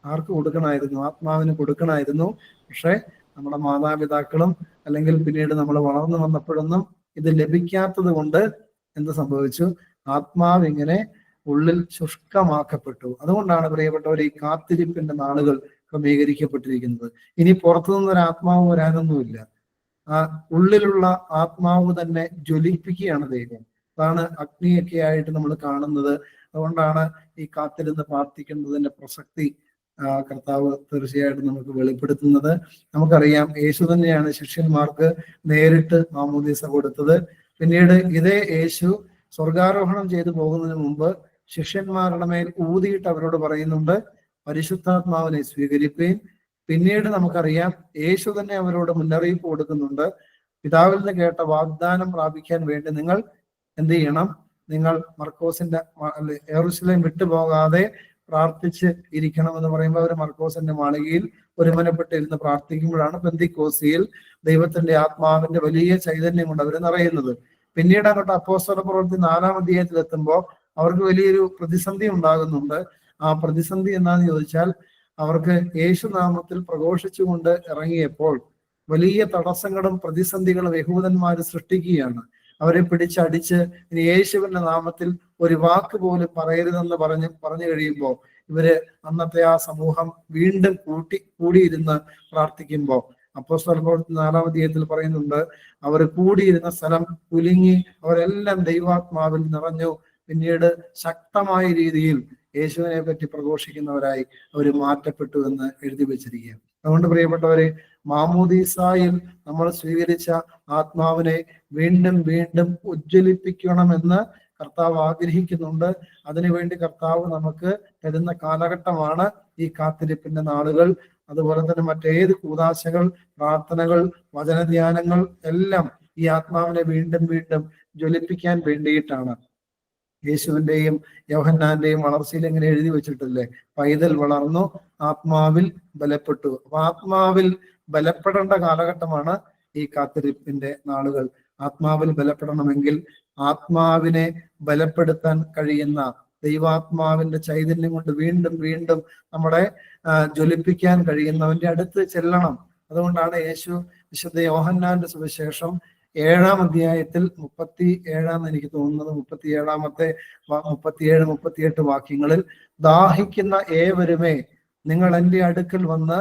ആർക്ക് കൊടുക്കണമായിരുന്നു? ആത്മാവിന് കൊടുക്കണമായിരുന്നു. പക്ഷെ നമ്മുടെ മാതാപിതാക്കളും അല്ലെങ്കിൽ പിന്നീട് നമ്മൾ വളർന്നു വന്നപ്പോഴൊന്നും ഇത് ലഭിക്കാത്തത് കൊണ്ട് എന്ത് സംഭവിച്ചു? ആത്മാവ് ഇങ്ങനെ ഉള്ളിൽ ശുഷ്കമാക്കപ്പെട്ടു. അതുകൊണ്ടാണ് പ്രിയപ്പെട്ടവർ ഈ കാത്തിരിപ്പിന്റെ നാളുകൾ ക്രമീകരിക്കപ്പെട്ടിരിക്കുന്നത്. ഇനി പുറത്തുനിന്നൊരു ആത്മാവ് വരാനൊന്നുമില്ല. ആ ഉള്ളിലുള്ള ആത്മാവ് തന്നെ ജ്വലിപ്പിക്കുകയാണ് ദൈവം. അതാണ് അഗ്നിയൊക്കെ ആയിട്ട് നമ്മൾ കാണുന്നത്. അതുകൊണ്ടാണ് ഈ കാത്തിരുന്ന് പ്രാർത്ഥിക്കുന്നതിന്റെ പ്രസക്തി കർത്താവ് തീർച്ചയായിട്ടും നമുക്ക് വെളിപ്പെടുത്തുന്നത്. നമുക്കറിയാം, യേശു തന്നെയാണ് ശിഷ്യന്മാർക്ക് നേരിട്ട് മാമോദീസ കൊടുത്തത്. പിന്നീട് ഇതേ യേശു സ്വർഗാരോഹണം ചെയ്തു പോകുന്നതിന് മുമ്പ് ശിഷ്യന്മാരുടെ മേൽ ഊതിയിട്ട് അവരോട് പറയുന്നുണ്ട്, പരിശുദ്ധാത്മാവിനെ സ്വീകരിക്കുകയും. പിന്നീട് നമുക്കറിയാം, യേശു തന്നെ അവരോട് മുന്നറിയിപ്പ് കൊടുക്കുന്നുണ്ട്, പിതാവിൽ നിന്ന് കേട്ട വാഗ്ദാനം പ്രാപിക്കാൻ വേണ്ടി നിങ്ങൾ എന്ത് ചെയ്യണം? നിങ്ങൾ മർക്കോസിന്റെ യെരൂശലേം വിട്ടുപോകാതെ പ്രാർത്ഥിച്ച് ഇരിക്കണം എന്ന് പറയുമ്പോൾ അവർ മർക്കോസിന്റെ മാളികയിൽ ഒരുമനപ്പെട്ടിരുന്ന് പ്രാർത്ഥിക്കുമ്പോഴാണ് പെന്തിക്കോസ്തിയിൽ ദൈവത്തിന്റെ ആത്മാവിന്റെ വലിയ ചൈതന്യം കൊണ്ട് അവർ നിറയുന്നത്. പിന്നീട് അങ്ങോട്ട് അപ്പോസ്തല പ്രവൃത്തി 4-ാം അധ്യായത്തിൽ എത്തുമ്പോൾ അവർക്ക് വലിയൊരു പ്രതിസന്ധി ഉണ്ടാകുന്നുണ്ട്. ആ പ്രതിസന്ധി എന്താണെന്ന് ചോദിച്ചാൽ, അവർക്ക് യേശുനാമത്തിൽ പ്രഘോഷിച്ചുകൊണ്ട് ഇറങ്ങിയപ്പോൾ വലിയ തടസ്സങ്ങളും പ്രതിസന്ധികളും യഹൂദന്മാര് സൃഷ്ടിക്കുകയാണ്. അവരെ പിടിച്ചടിച്ച് ഇനി യേശുവിന്റെ നാമത്തിൽ ഒരു വാക്ക് പോലും പറയരുതെന്ന് പറഞ്ഞു കഴിയുമ്പോൾ ഇവര് അന്നത്തെ ആ സമൂഹം വീണ്ടും കൂടിയിരുന്ന് പ്രാർത്ഥിക്കുമ്പോൾ അപ്പോസ്തല പ്രവൃത്തി 4-ാം അധ്യായത്തിൽ പറയുന്നുണ്ട്, അവർ കൂടിയിരുന്ന സ്ഥലം കുലുങ്ങി, അവരെല്ലാം ദൈവാത്മാവിൽ നിറഞ്ഞു. പിന്നീട് ശക്തമായ രീതിയിൽ യേശുവിനെ പറ്റി പ്രഘോഷിക്കുന്നവരായി അവർ മാറ്റപ്പെട്ടു എന്ന് എഴുതി വെച്ചിരിക്കുക. അതുകൊണ്ട് പ്രിയപ്പെട്ടവരെ, മാമോദീസായിൽ നമ്മൾ സ്വീകരിച്ച ആത്മാവിനെ വീണ്ടും വീണ്ടും ഉജ്ജ്വലിപ്പിക്കണമെന്ന് കർത്താവ് ആഗ്രഹിക്കുന്നുണ്ട്. അതിനുവേണ്ടി കർത്താവ് നമുക്ക് തരുന്ന കാലഘട്ടമാണ് ഈ കാത്തിരിപ്പിന്റെ നാളുകൾ. അതുപോലെ തന്നെ മറ്റേത് കൂദാശകൾ, പ്രാർത്ഥനകൾ, വചനധ്യാനങ്ങൾ എല്ലാം ഈ ആത്മാവിനെ വീണ്ടും വീണ്ടും ജ്വലിപ്പിക്കാൻ വേണ്ടിയിട്ടാണ്. യേശുവിന്റെയും യോഹന്നാന്റെയും വളർച്ചയിൽ എങ്ങനെ എഴുതി വെച്ചിട്ടില്ലേ? പൈതൽ വളർന്നു, ആത്മാവിൽ ബലപ്പെട്ടു. അപ്പൊ ആത്മാവിൽ ബലപ്പെടേണ്ട കാലഘട്ടമാണ് ഈ കാത്തിരിപ്പിന്റെ നാളുകൾ. ആത്മാവിൽ ബലപ്പെടണമെങ്കിൽ ആത്മാവിനെ ബലപ്പെടുത്താൻ കഴിയുന്ന ദൈവാത്മാവിന്റെ ചൈതന്യം കൊണ്ട് വീണ്ടും വീണ്ടും നമ്മളെ ജ്വലിപ്പിക്കാൻ കഴിയുന്നവന്റെ അടുത്ത് ചെല്ലണം. അതുകൊണ്ടാണ് യേശു വിശുദ്ധ യോഹന്നാന്റെ സുവിശേഷം 7-ാം അധ്യായത്തിൽ 37 എനിക്ക് തോന്നുന്നത് 37-38 വാക്യങ്ങളിൽ, ദാഹിക്കുന്ന ഏവരുമേ നിങ്ങൾ എൻ്റെ അടുക്കൽ വന്ന്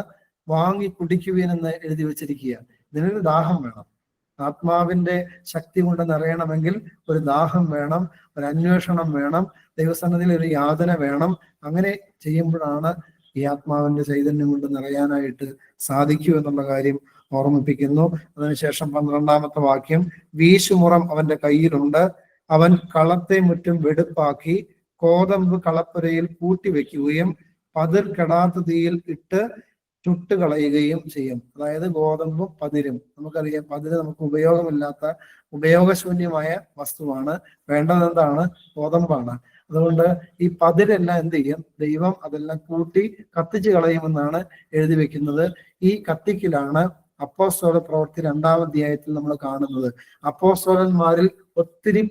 വാങ്ങി കുടിക്കുവീനെന്ന് എഴുതി വെച്ചിരിക്കുക. ഇതിനൊരു ദാഹം വേണം. ആത്മാവിന്റെ ശക്തി കൊണ്ട് നിറയണമെങ്കിൽ ഒരു ദാഹം വേണം, ഒരു അന്വേഷണം വേണം, ദൈവസന്നിധിയിൽ ഒരു യാതന വേണം. അങ്ങനെ ചെയ്യുമ്പോഴാണ് ഈ ആത്മാവിന്റെ ചൈതന്യം കൊണ്ട് നിറയാനായിട്ട് സാധിക്കൂ എന്നുള്ള കാര്യം ഓർമ്മിപ്പിക്കുന്നു. അതിനുശേഷം 12-ാമത്തെ വാക്യം, വീശുമുറം അവന്റെ കയ്യിലുണ്ട്, അവൻ കളത്തെ മുറ്റും വെടുപ്പാക്കി കോതമ്പ് കളപ്പുരയിൽ കൂട്ടിവെക്കുകയും പതിർ കെടാത്ത തീയിൽ ഇട്ട് ചുട്ടുകളയുകയും ചെയ്യും. അതായത് ഗോതമ്പും പതിരും, നമുക്കറിയാം പതിര് നമുക്ക് ഉപയോഗമില്ലാത്ത ഉപയോഗശൂന്യമായ വസ്തുവാണ്. വേണ്ടത് എന്താണ്? ഗോതമ്പാണ്. അതുകൊണ്ട് ഈ പതിരെല്ലാം എന്ത് ചെയ്യും? ദൈവം അതെല്ലാം കൂട്ടി കത്തിച്ച് കളയുമെന്നാണ് എഴുതി വെക്കുന്നത്. ഈ കത്തിക്കലാണ് അപ്പോസ്തല പ്രവൃത്തി 2-ാം അധ്യായത്തിൽ നമ്മൾ കാണുന്നത്. അപ്പോസ്തലന്മാരിൽ ഒത്തിരി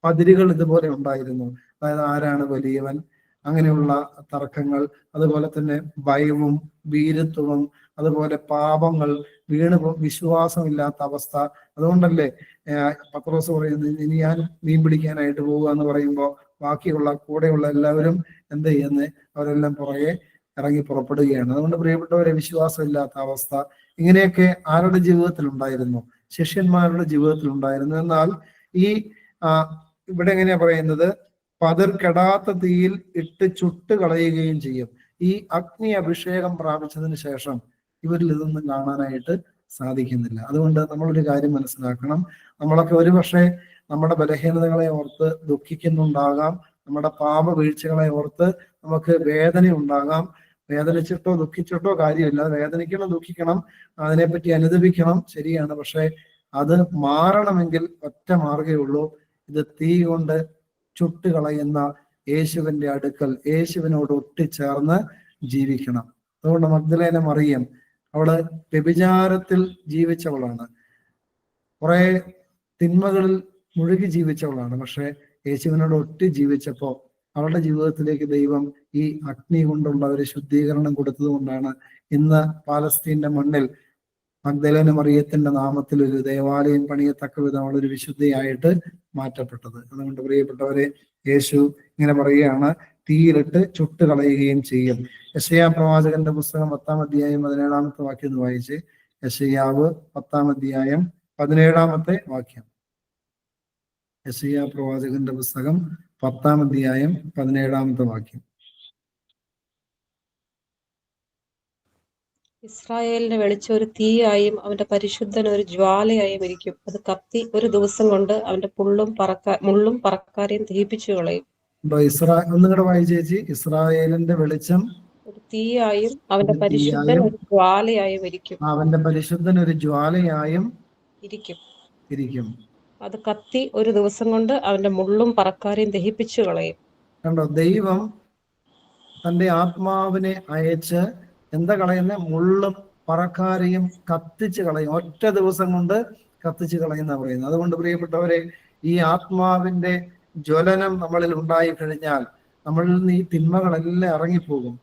പതിരുകൾ ഇതുപോലെ ഉണ്ടായിരുന്നു. അതായത് ആരാണ് വലിയവൻ, അങ്ങനെയുള്ള തർക്കങ്ങൾ, അതുപോലെ തന്നെ ഭയവും ഭീരുത്വവും, അതുപോലെ പാപങ്ങൾ, വിശ്വാസമില്ലാത്ത അവസ്ഥ. അതുകൊണ്ടല്ലേ പത്രോസ് പറയുന്നത്, ഇനി ഞാൻ മീൻ പിടിക്കാനായിട്ട് പോവുക എന്ന് പറയുമ്പോൾ ബാക്കിയുള്ള കൂടെയുള്ള എല്ലാവരും എന്ത് ചെയ്യുന്നത്? അവരെല്ലാം പുറകെ ഇറങ്ങി പുറപ്പെടുകയാണ്. അതുകൊണ്ട് പ്രിയപ്പെട്ടവരെ, വിശ്വാസമില്ലാത്ത അവസ്ഥ ഇങ്ങനെയൊക്കെ ആരുടെ ജീവിതത്തിൽ ഉണ്ടായിരുന്നു? ശിഷ്യന്മാരുടെ ജീവിതത്തിൽ ഉണ്ടായിരുന്നു. എന്നാൽ ഈ ഇവിടെ എങ്ങനെയാ പറയുന്നത്? പതിർ കെടാത്ത തീയിൽ ഇട്ട് ചുട്ട് കളയുകയും ചെയ്യും. ഈ അഗ്നി അഭിഷേകം പ്രാപിച്ചതിന് ശേഷം ഇവരിൽ ഇതൊന്നും കാണാനായിട്ട് സാധിക്കുന്നില്ല. അതുകൊണ്ട് നമ്മളൊരു കാര്യം മനസ്സിലാക്കണം. നമ്മളൊക്കെ ഒരുപക്ഷെ നമ്മുടെ ബലഹീനതകളെ ഓർത്ത് ദുഃഖിക്കുന്നുണ്ടാകാം, നമ്മുടെ പാപ വീഴ്ചകളെ ഓർത്ത് നമുക്ക് വേദന ഉണ്ടാകാം. വേദനിച്ചിട്ടോ ദുഃഖിച്ചിട്ടോ കാര്യമില്ല. വേദനിക്കണം, ദുഃഖിക്കണം, അതിനെപ്പറ്റി അനുദപിക്കണം, ശരിയാണ്. പക്ഷെ അത് മാറണമെങ്കിൽ ഒറ്റ മാർഗ്ഗമേ ഉള്ളൂ. ഇത് തീ കൊണ്ട് ചുട്ടുകളയുന്ന യേശുവിന്റെ അടുക്കൽ, യേശുവിനോട് ഒട്ടിച്ചേർന്ന് ജീവിക്കണം. അതുകൊണ്ട് മഗ്ദലേന മറിയം, അവള് വ്യഭിചാരത്തിൽ ജീവിച്ചവളാണ്, കുറെ തിന്മകളിൽ മുഴുകി ജീവിച്ചവളാണ്. പക്ഷെ യേശുവിനോട് ഒട്ടി ജീവിച്ചപ്പോ അവളുടെ ജീവിതത്തിലേക്ക് ദൈവം ഈ അഗ്നി കൊണ്ടുള്ള ഒരു ശുദ്ധീകരണം കൊടുത്തത് കൊണ്ടാണ് ഇന്ന് പാലസ്തീന്റെ മണ്ണിൽ മഗ്ദലേന മറിയത്തിന്റെ നാമത്തിൽ ഒരു ദേവാലയം പണിയത്തക്ക വിധം അവളൊരു വിശുദ്ധയായിട്ട് മാറ്റപ്പെട്ടത്. അതുകൊണ്ട് പ്രിയപ്പെട്ടവരെ, യേശു ഇങ്ങനെ പറയുകയാണ്, തീയിലിട്ട് ചുട്ട് കളയുകയും ചെയ്യും. യെശയ്യാ പ്രവാചകന്റെ പുസ്തകം 10-ാം അധ്യായം 17-ാമത്തെ വാക്യം എന്ന് വായിച്ച്. യെശയ്യാവ് 10-ാം അധ്യായം 17-ാമത്തെ വാക്യം. യെശയ്യാ പ്രവാചകന്റെ പുസ്തകം 10-ാം അധ്യായം 17-ാമത്തെ വാക്യം. ഇസ്രായേലിന് വെളിച്ചം ഒരു തീയായും അവന്റെ പരിശുദ്ധൻ ഒരു ജ്വാലയായും ഇരിക്കും. അത് കത്തി ഒരു ദിവസം കൊണ്ട് അവന്റെ മുള്ളും പറക്കാരെയും ദഹിപ്പിച്ചു കളയും. ഒന്നുകൂടെ വായിച്ചേച്ചി. ഇസ്രായേലിന്റെ വെളിച്ചം ഒരു തീയായും അവന്റെ പരിശുദ്ധൻ ഒരു ജ്വാലയായും ഇരിക്കും. അവന്റെ പരിശുദ്ധൻ ഒരു ജ്വാലയായും ഇരിക്കും. അത് കത്തി ഒരു ദിവസം കൊണ്ട് അവന്റെ മുള്ളും പറക്കാരെയും ദഹിപ്പിച്ചു കളയും. കണ്ടോ, ദൈവം തന്റെ ആത്മാവിനെ അയച്ച് എന്താ കളയുന്ന? മുള്ളും പറക്കാരെയും കത്തിച്ച് കളയും. ഒറ്റ ദിവസം കൊണ്ട് കത്തിച്ച് കളയുന്ന പറയുന്നത്. അതുകൊണ്ട് പ്രിയപ്പെട്ടവരെ, ഈ ആത്മാവിന്റെ ജ്വലനം നമ്മളിൽ ഉണ്ടായി കഴിഞ്ഞാൽ നമ്മളിൽ നിന്ന് ഈ തിന്മകളെല്ലാം ഇറങ്ങിപ്പോകും.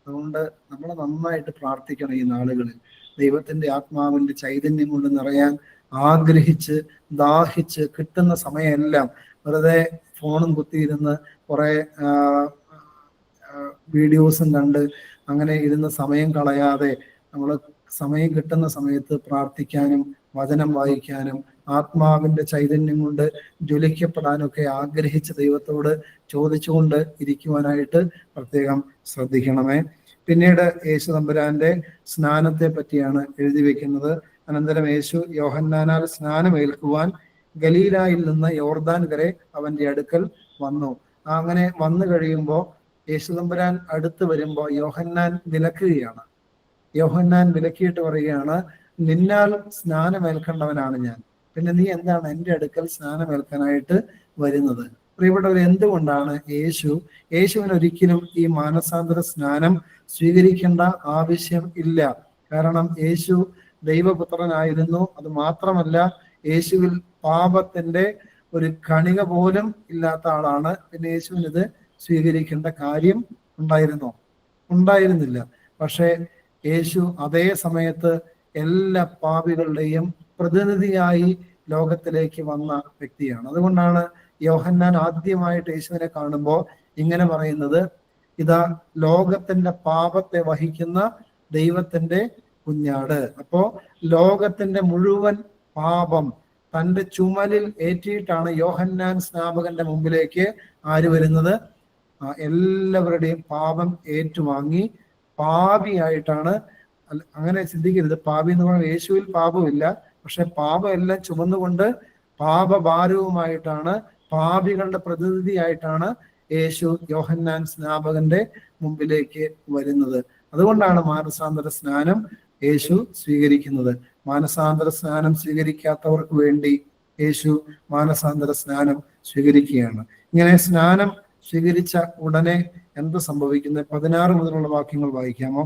അതുകൊണ്ട് നമ്മൾ നന്നായിട്ട് പ്രാർത്ഥിക്കണം ഈ നാളുകളിൽ. ദൈവത്തിന്റെ ആത്മാവിന്റെ ചൈതന്യം കൊണ്ട് നിറയാൻ ആഗ്രഹിച്ച് ദാഹിച്ച് കിട്ടുന്ന സമയമെല്ലാം വെറുതെ ഫോണും കുത്തിയിരുന്ന് കുറെ വീഡിയോസും കണ്ട് അങ്ങനെ ഇരുന്ന് സമയം കളയാതെ നമ്മൾ സമയം കിട്ടുന്ന സമയത്ത് പ്രാർത്ഥിക്കാനും വചനം വായിക്കാനും ആത്മാവിന്റെ ചൈതന്യം കൊണ്ട് ജ്വലിക്കപ്പെടാനൊക്കെ ആഗ്രഹിച്ച് ദൈവത്തോട് ചോദിച്ചുകൊണ്ട് ഇരിക്കുവാനായിട്ട് പ്രത്യേകം ശ്രദ്ധിക്കണമേ. പിന്നീട് യേശു തമ്പുരാന്റെ സ്നാനത്തെ പറ്റിയാണ് എഴുതി വെക്കുന്നത്. അനന്തരം യേശു യോഹന്നാനാൽ സ്നാനമേൽക്കുവാൻ ഗലീലായിൽ നിന്ന് യോർദാൻ വരെ അവന്റെ അടുക്കൽ വന്നു. അങ്ങനെ വന്നു കഴിയുമ്പോൾ യേശു തമ്പുരാൻ അടുത്ത് വരുമ്പോൾ യോഹന്നാൻ വിലക്കുകയാണ്. യോഹന്നാൻ വിലക്കിയിട്ട് പറയുകയാണ്, നിന്നാൽ സ്നാനമേൽക്കേണ്ടവനാണ് ഞാൻ, പിന്നെ നീ എന്താണ് എൻ്റെ അടുക്കൽ സ്നാനമേൽക്കാനായിട്ട് വരുന്നത്? പ്രിയപ്പെട്ടവർ, എന്തുകൊണ്ടാണ് യേശുവിന് ഒരിക്കലും ഈ മാനസാന്തര സ്നാനം സ്വീകരിക്കേണ്ട ആവശ്യം ഇല്ല? കാരണം യേശു ദൈവപുത്രനായിരുന്നു. അത് മാത്രമല്ല, യേശുവിൽ പാപത്തിന്റെ ഒരു കണിക പോലും ഇല്ലാത്ത ആളാണ്. പിന്നെ യേശുവിന് ഇത് സ്വീകരിക്കേണ്ട കാര്യം ഉണ്ടായിരുന്നില്ല. പക്ഷേ യേശു അതേ സമയത്ത് എല്ലാ പാപികളുടെയും പ്രതിനിധിയായി ലോകത്തിലേക്ക് വന്ന വ്യക്തിയാണ്. അതുകൊണ്ടാണ് യോഹന്നാൻ ആദ്യമായിട്ട് യേശുവിനെ കാണുമ്പോൾ ഇങ്ങനെ പറയുന്നത്, ഇതാ ലോകത്തിന്റെ പാപത്തെ വഹിക്കുന്ന ദൈവത്തിന്റെ കുഞ്ഞാട്. അപ്പോ ലോകത്തിന്റെ മുഴുവൻ പാപം തന്റെ ചുമലിൽ ഏറ്റിയിട്ടാണ് യോഹന്നാൻ സ്നാപകന്റെ മുമ്പിലേക്ക് ആര് വരുന്നത്? എല്ലാവരുടെയും പാപം ഏറ്റുവാങ്ങി പാപിയായിട്ടാണ്. അങ്ങനെ ചിന്തിക്കരുത്. പാപി എന്ന് പറഞ്ഞാൽ യേശുവിൽ പാപമില്ല, പക്ഷെ പാപം എല്ലാം ചുമന്നുകൊണ്ട് പാപഭാരവുമായിട്ടാണ്, പാപികളുടെ പ്രതിനിധിയായിട്ടാണ് യേശു യോഹന്നാൻ സ്നാപകന്റെ മുമ്പിലേക്ക് വരുന്നത്. അതുകൊണ്ടാണ് മാനസാന്തര സ്നാനം യേശു സ്വീകരിക്കുന്നത്. മാനസാന്തര സ്നാനം സ്വീകരിക്കാത്തവർക്ക് വേണ്ടി യേശു മാനസാന്തര സ്നാനം സ്വീകരിക്കുകയാണ്. ഇങ്ങനെ സ്നാനം സ്വീകരിച്ച ഉടനെ എന്ത് സംഭവിക്കുന്നത്? 16 മുതലുള്ള വാക്യങ്ങൾ വായിക്കാമോ?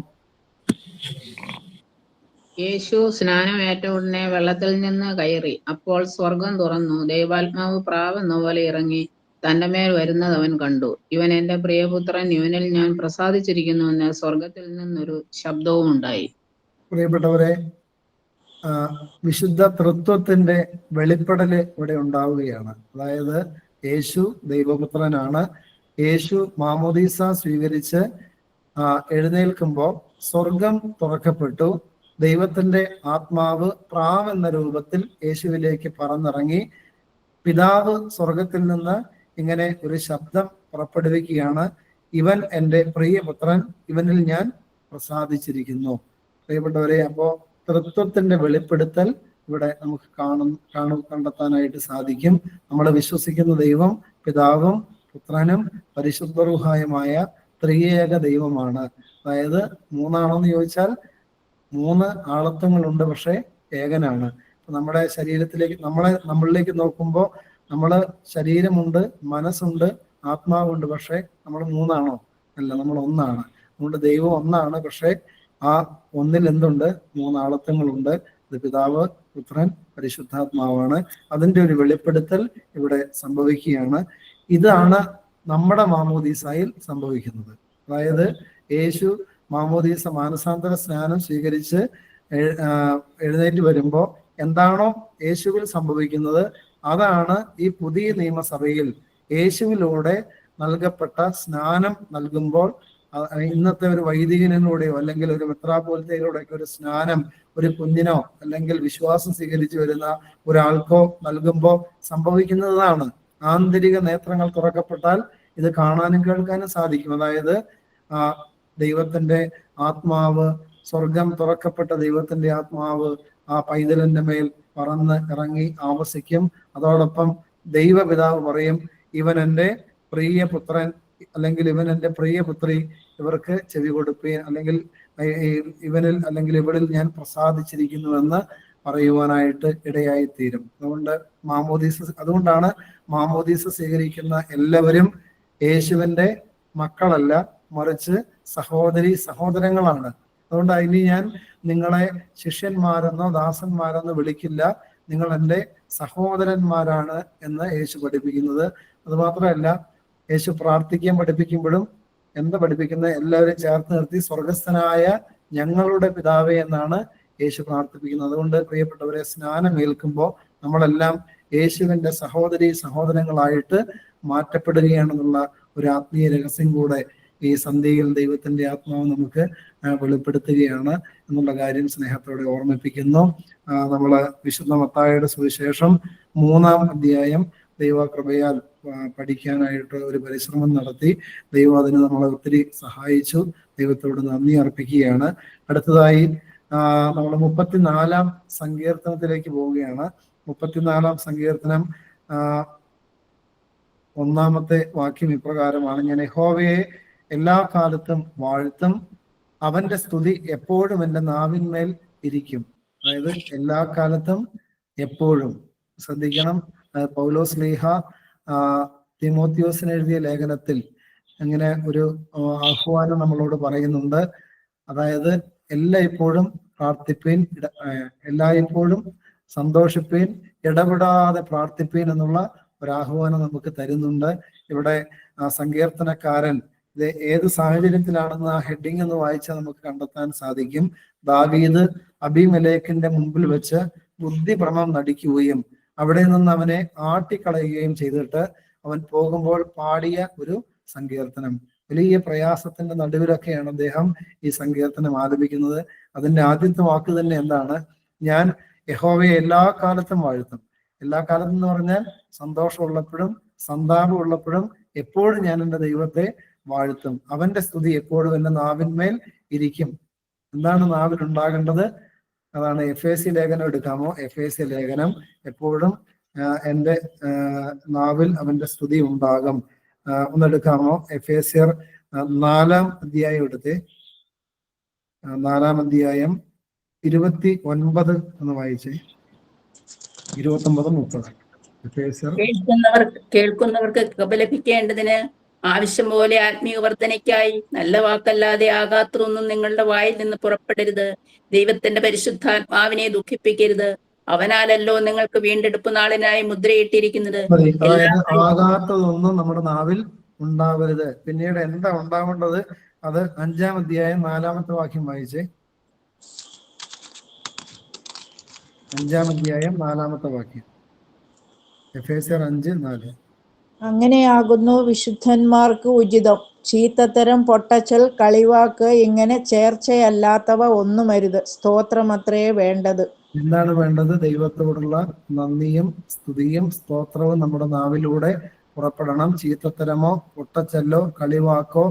യേശു സ്നാനമേറ്റ ഉടനെ വെള്ളത്തിൽ നിന്ന് കയറി. അപ്പോൾ സ്വർഗം തുറന്നു. ദൈവാത്മാവ് പ്രാവെന്ന പോലെ ഇറങ്ങി തന്റെ മേൽ വരുന്നത് അവൻ കണ്ടു. ഇവൻ എന്റെ പ്രിയപുത്രൻ, ഇവനിൽ ഞാൻ പ്രസാദിച്ചിരിക്കുന്നുവെന്ന് സ്വർഗത്തിൽ നിന്നൊരു ശബ്ദവും ഉണ്ടായി. പ്രിയപ്പെട്ടവരെ, വിശുദ്ധ തൃത്വത്തിന്റെ വെളിപ്പെടല് ഇവിടെ ഉണ്ടാവുകയാണ്. അതായത് യേശു ദൈവപുത്രനാണ്. യേശു മാമോദീസ സ്വീകരിച്ച് എഴുന്നേൽക്കുമ്പോൾ സ്വർഗം തുറക്കപ്പെട്ടു. ദൈവത്തിന്റെ ആത്മാവ് പ്രാവെന്ന രൂപത്തിൽ യേശുവിലേക്ക് പറന്നിറങ്ങി. പിതാവ് സ്വർഗത്തിൽ നിന്ന് ഇങ്ങനെ ഒരു ശബ്ദം പുറപ്പെടുവിക്കുകയാണ്, ഇവൻ എൻ്റെ പ്രിയപുത്രൻ, ഇവനിൽ ഞാൻ പ്രസാദിച്ചിരിക്കുന്നു. പ്രിയപ്പെട്ടവരെ, അപ്പോ തൃത്വത്തിന്റെ വെളിപ്പെടുത്തൽ ഇവിടെ നമുക്ക് കണ്ടെത്താനായിട്ട് സാധിക്കും. നമ്മൾ വിശ്വസിക്കുന്ന ദൈവം പിതാവും പുത്രനും പരിശുദ്ധ റൂഹായുമായ ത്രിയേക ദൈവമാണ്. അതായത് മൂന്നാണോന്ന് ചോദിച്ചാൽ 3 ആളത്വങ്ങളുണ്ട്, പക്ഷെ ഏകനാണ്. നമ്മുടെ ശരീരത്തിലേക്ക് നമ്മളിലേക്ക് നോക്കുമ്പോൾ നമ്മള് ശരീരമുണ്ട്, മനസ്സുണ്ട്, ആത്മാവുണ്ട്, പക്ഷെ നമ്മൾ 3 ആണോ? അല്ല, നമ്മൾ ഒന്നാണ്. അതുകൊണ്ട് ദൈവം ഒന്നാണ്, പക്ഷെ ആ ഒന്നിൽ എന്തുണ്ട്? 3 ആളത്വങ്ങളുണ്ട്. ഇത് പിതാവ്, പുത്രൻ, പരിശുദ്ധാത്മാവാണ്. അതിന്റെ ഒരു വെളിപ്പെടുത്തൽ ഇവിടെ സംഭവിക്കുകയാണ്. ഇതാണ് നമ്മുടെ മാമോദീസായിൽ സംഭവിക്കുന്നത്. അതായത് യേശു മാമോദീസ മാനസാന്തര സ്നാനം സ്വീകരിച്ച് എഴുന്നേറ്റ് വരുമ്പോൾ എന്താണോ യേശുവിൽ സംഭവിക്കുന്നത്, അതാണ് ഈ പുതിയ നിയമസഭയിൽ യേശുവിലൂടെ നൽകപ്പെട്ട സ്നാനം നൽകുമ്പോൾ ഇന്നത്തെ ഒരു വൈദികനിലൂടെയോ അല്ലെങ്കിൽ ഒരു മെത്രാപ്പോലിത്തയിലൂടെയൊക്കെ ഒരു സ്നാനം ഒരു കുഞ്ഞിനോ അല്ലെങ്കിൽ വിശ്വാസം സ്വീകരിച്ചു വരുന്ന ഒരാൾക്കോ നൽകുമ്പോൾ സംഭവിക്കുന്നതാണ്. ആന്തരിക നേത്രങ്ങൾ തുറക്കപ്പെട്ടാൽ ഇത് കാണാനും കേൾക്കാനും സാധിക്കും. അതായത് ദൈവത്തിന്റെ ആത്മാവ്, സ്വർഗം തുറക്കപ്പെട്ട ദൈവത്തിന്റെ ആത്മാവ് ആ പൈതലിന്റെ മേൽ പറന്ന് ഇറങ്ങി ആവസിക്കും. അതോടൊപ്പം ദൈവപിതാവ് പറയും, ഇവൻ എൻ്റെ പ്രിയപുത്രൻ, അല്ലെങ്കിൽ ഇവൻ എൻ്റെ പ്രിയപുത്രി, ഇവർക്ക് ചെവി കൊടുപ്പീൻ, അല്ലെങ്കിൽ ഇവനിൽ അല്ലെങ്കിൽ ഇവളിൽ ഞാൻ പ്രസാദിച്ചിരിക്കുന്നുവെന്ന് പറയുവാനായിട്ട് ഇടയായിത്തീരും. അതുകൊണ്ടാണ് മാമോദീസ സ്വീകരിക്കുന്ന എല്ലാവരും യേശുവിന്റെ മക്കളല്ല, മറിച്ച് സഹോദരങ്ങളാണ്. അതുകൊണ്ട് ഇനി ഞാൻ നിങ്ങളെ ശിഷ്യന്മാരെന്നോ ദാസന്മാരെന്നോ വിളിക്കില്ല, നിങ്ങൾ എൻ്റെ സഹോദരന്മാരാണ് എന്ന് യേശു പഠിപ്പിക്കുന്നത്. അതുമാത്രമല്ല, യേശു പ്രാർത്ഥിക്കാൻ പഠിപ്പിക്കുമ്പോഴും എന്താ പഠിപ്പിക്കുന്നത്? എല്ലാവരും ചേർത്ത് നിർത്തി സ്വർഗസ്ഥനായ ഞങ്ങളുടെ പിതാവേ എന്നാണ് യേശു പ്രാർത്ഥിപ്പിക്കുന്നത്. അതുകൊണ്ട് പ്രിയപ്പെട്ടവരെ, സ്നാനം ഏൽക്കുമ്പോൾ നമ്മളെല്ലാം യേശുവിന്റെ സഹോദരങ്ങളായിട്ട് മാറ്റപ്പെടുകയാണെന്നുള്ള ഒരു ആത്മീയ രഹസ്യം കൂടെ ഈ സന്ധ്യയിൽ ദൈവത്തിന്റെ ആത്മാവ് നമുക്ക് വെളിപ്പെടുത്തുകയാണ് എന്നുള്ള കാര്യം സ്നേഹത്തോടെ ഓർമ്മിപ്പിക്കുന്നു. നമ്മള് വിശുദ്ധ മത്തായിയുടെ സുവിശേഷം 3-ാം അധ്യായം ദൈവകൃപയാൽ പഠിക്കാനായിട്ട് ഒരു പരിശ്രമം നടത്തി. ദൈവം അതിന് നമ്മളെ ഒത്തിരി സഹായിച്ചു. ദൈവത്തോട് നന്ദി അർപ്പിക്കുകയാണ്. അടുത്തതായി നമ്മൾ 34-ാം സങ്കീർത്തനത്തിലേക്ക് പോവുകയാണ്. 34-ാം സങ്കീർത്തനം 1-ാമത്തെ വാക്യം ഇപ്രകാരമാണ്: ഞാൻ യഹോവയെ എല്ലാ കാലത്തും വാഴ്ത്തും, അവന്റെ സ്തുതി എപ്പോഴും എൻ്റെ നാവിന്മേൽ ഇരിക്കും. അതായത് എല്ലാ കാലത്തും എപ്പോഴും. ശ്രദ്ധിക്കണം, പൗലോസ് ശ്ലീഹ തിമോത്തിയോസിന് എഴുതിയ ലേഖനത്തിൽ അങ്ങനെ ഒരു ആഹ്വാനം നമ്മളോട് പറയുന്നുണ്ട്. അതായത് എല്ലായ്പ്പോഴും പ്രാർത്ഥിപ്പീൻ, എല്ലായ്പ്പോഴും സന്തോഷിപ്പീൻ, ഇടപെടാതെ പ്രാർത്ഥിപ്പീൻ എന്നുള്ള ഒരാഹ്വാനം നമുക്ക് തരുന്നുണ്ട്. ഇവിടെ സങ്കീർത്തനക്കാരൻ ഇത് ഏത് സാഹചര്യത്തിലാണെന്ന് ആ ഹെഡിങ് എന്ന് വായിച്ചാൽ നമുക്ക് കണ്ടെത്താൻ സാധിക്കും. ദാവീദ് അബീമേലെക്കിന്റെ മുമ്പിൽ വെച്ച് ബുദ്ധിഭ്രമം നടിക്കുകയും അവിടെ നിന്ന് അവനെ ആട്ടിക്കളയുകയും ചെയ്തിട്ട് അവൻ പോകുമ്പോൾ പാടിയ ഒരു സങ്കീർത്തനം. വലിയ പ്രയാസത്തിന്റെ നടുവിലൊക്കെയാണ് അദ്ദേഹം ഈ സങ്കീർത്തനം ആലപിക്കുന്നത്. അതിന്റെ ആദ്യത്തെ വാക്ക് തന്നെ എന്താണ്? ഞാൻ യഹോവയെ എല്ലാ കാലത്തും വാഴ്ത്തും. എല്ലാ കാലത്തും എന്ന് പറഞ്ഞാൽ സന്തോഷമുള്ളപ്പോഴും സന്താപം ഉള്ളപ്പോഴും എപ്പോഴും ഞാൻ എൻ്റെ ദൈവത്തെ വാഴ്ത്തും. അവന്റെ സ്തുതി എപ്പോഴും എൻ്റെ നാവിന്മേൽ ഇരിക്കും. എന്താണ് നാവിൽ ഉണ്ടാകേണ്ടത്? അതാണ് എഫേസ്യ ലേഖനം എടുക്കാമോ? എഫേസ്യ ലേഖനം എപ്പോഴും എൻ്റെ നാവിൽ അവന്റെ സ്തുതി ഉണ്ടാകും. ഒന്നെടുക്കാമോ? എഫേസ്യർ 4-ാം അധ്യായം എടുത്തേ. 4-ാം അധ്യായം 29 എന്ന് വായിച്ചേ. 29-30. എഫേസ്യർ. കേൾക്കുന്നവർക്ക് കൃപ ലഭിക്കേണ്ടതിന് ആവശ്യം പോലെ ആത്മീയ വർധനയ്ക്കായി നല്ല വാക്കല്ലാതെ ആകാത്തൊന്നും നിങ്ങളുടെ വായിൽ നിന്ന് പുറപ്പെടരുത്. ദൈവത്തിന്റെ പരിശുദ്ധാത്മാവിനെ ദുഃഖിപ്പിക്കരുത്. അവനാലല്ലോ നിങ്ങൾക്ക് വീണ്ടെടുപ്പ് നാളിനായി മുദ്രയിട്ടിരിക്കുന്നത്. ആകാത്തതൊന്നും നമ്മുടെ നാവിൽ ഉണ്ടാവരുത്. പിന്നീട് എന്താ ഉണ്ടാവേണ്ടത്? അത് 5-ാം അധ്യായം 4-ാമത്തെ വാക്യം വായിച്ചേ. 5-ാം അധ്യായം 4-ാമത്തെ വാക്യം. എഫേസ്യർ 5:4. അങ്ങനെയാകുന്നു വിശുദ്ധന്മാർക്ക് ഉചിതം. ചീത്തത്തരം, പൊട്ടച്ചൽ, കളിവാക്ക്, ഇങ്ങനെ ചേർച്ചയല്ലാത്തവ ഒന്നുമരുത്. സ്തോത്രമത്രേ വേണ്ടത്. എന്താണ് വേണ്ടത്? ദൈവത്തോടുള്ള നന്ദിയും സ്തുതിയും സ്തോത്രവും നമ്മുടെ നാവിലൂടെ പുറപ്പെടണം. ചീത്തത്തരമോ പൊട്ടച്ചല്ലോ കളിവാക്കോ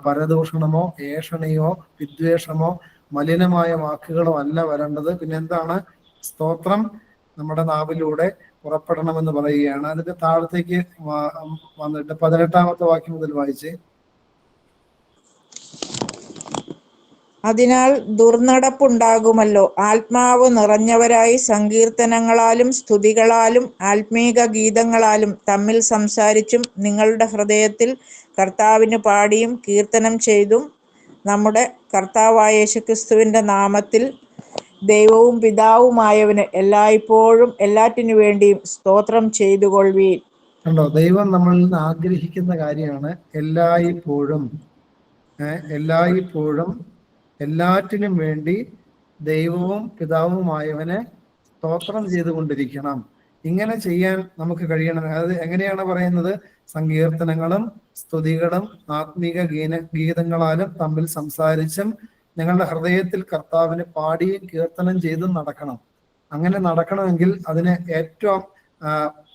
പരദൂഷണമോ ഏഷണിയോ വിദ്വേഷമോ മലിനമായ വാക്കുകളോ അല്ല വരേണ്ടത്. പിന്നെന്താണ്? സ്തോത്രം നമ്മുടെ നാവിലൂടെ പുറപ്പെടണമെന്ന് പറയുകയാണ്. അതിന്റെ താഴത്തേക്ക് വന്നിട്ട് 18-ാമത്തെ വാക്യം മുതൽ വായിച്ചേ. അതിനാൽ ദുർനടപ്പുണ്ടാകുമല്ലോ. ആത്മാവ് നിറഞ്ഞവരായി സങ്കീർത്തനങ്ങളാലും സ്തുതികളാലും ആത്മീക ഗീതങ്ങളാലും തമ്മിൽ സംസാരിച്ചും നിങ്ങളുടെ ഹൃദയത്തിൽ കർത്താവിന് പാടിയും കീർത്തനം ചെയ്തും നമ്മുടെ കർത്താവായ യേശുക്രിസ്തുവിന്റെ നാമത്തിൽ ദൈവവും പിതാവുമായവന് എല്ലായ്പ്പോഴും എല്ലാറ്റിനു വേണ്ടിയും സ്തോത്രം ചെയ്തുകൊള്ളുവീൻ. കണ്ടോ? ദൈവം നമ്മളിൽ നിന്ന് ആഗ്രഹിക്കുന്ന കാര്യമാണ് എല്ലായ്പ്പോഴും എല്ലാറ്റിനും വേണ്ടി ദൈവവും പിതാവുമായവന് സ്തോത്രം ചെയ്തുകൊണ്ടിരിക്കണം. ഇങ്ങനെ ചെയ്യാൻ നമുക്ക് കഴിയണം. അത് എങ്ങനെയാണ് പറയുന്നത്? സങ്കീർത്തനങ്ങളും സ്തുതികളും ആത്മീക ഗീതങ്ങളാലും തമ്മിൽ സംസാരിച്ചും നിങ്ങളുടെ ഹൃദയത്തിൽ കർത്താവിന് പാടിയും കീർത്തനം ചെയ്തും നടക്കണം. അങ്ങനെ നടക്കണമെങ്കിൽ അതിന് ഏറ്റവും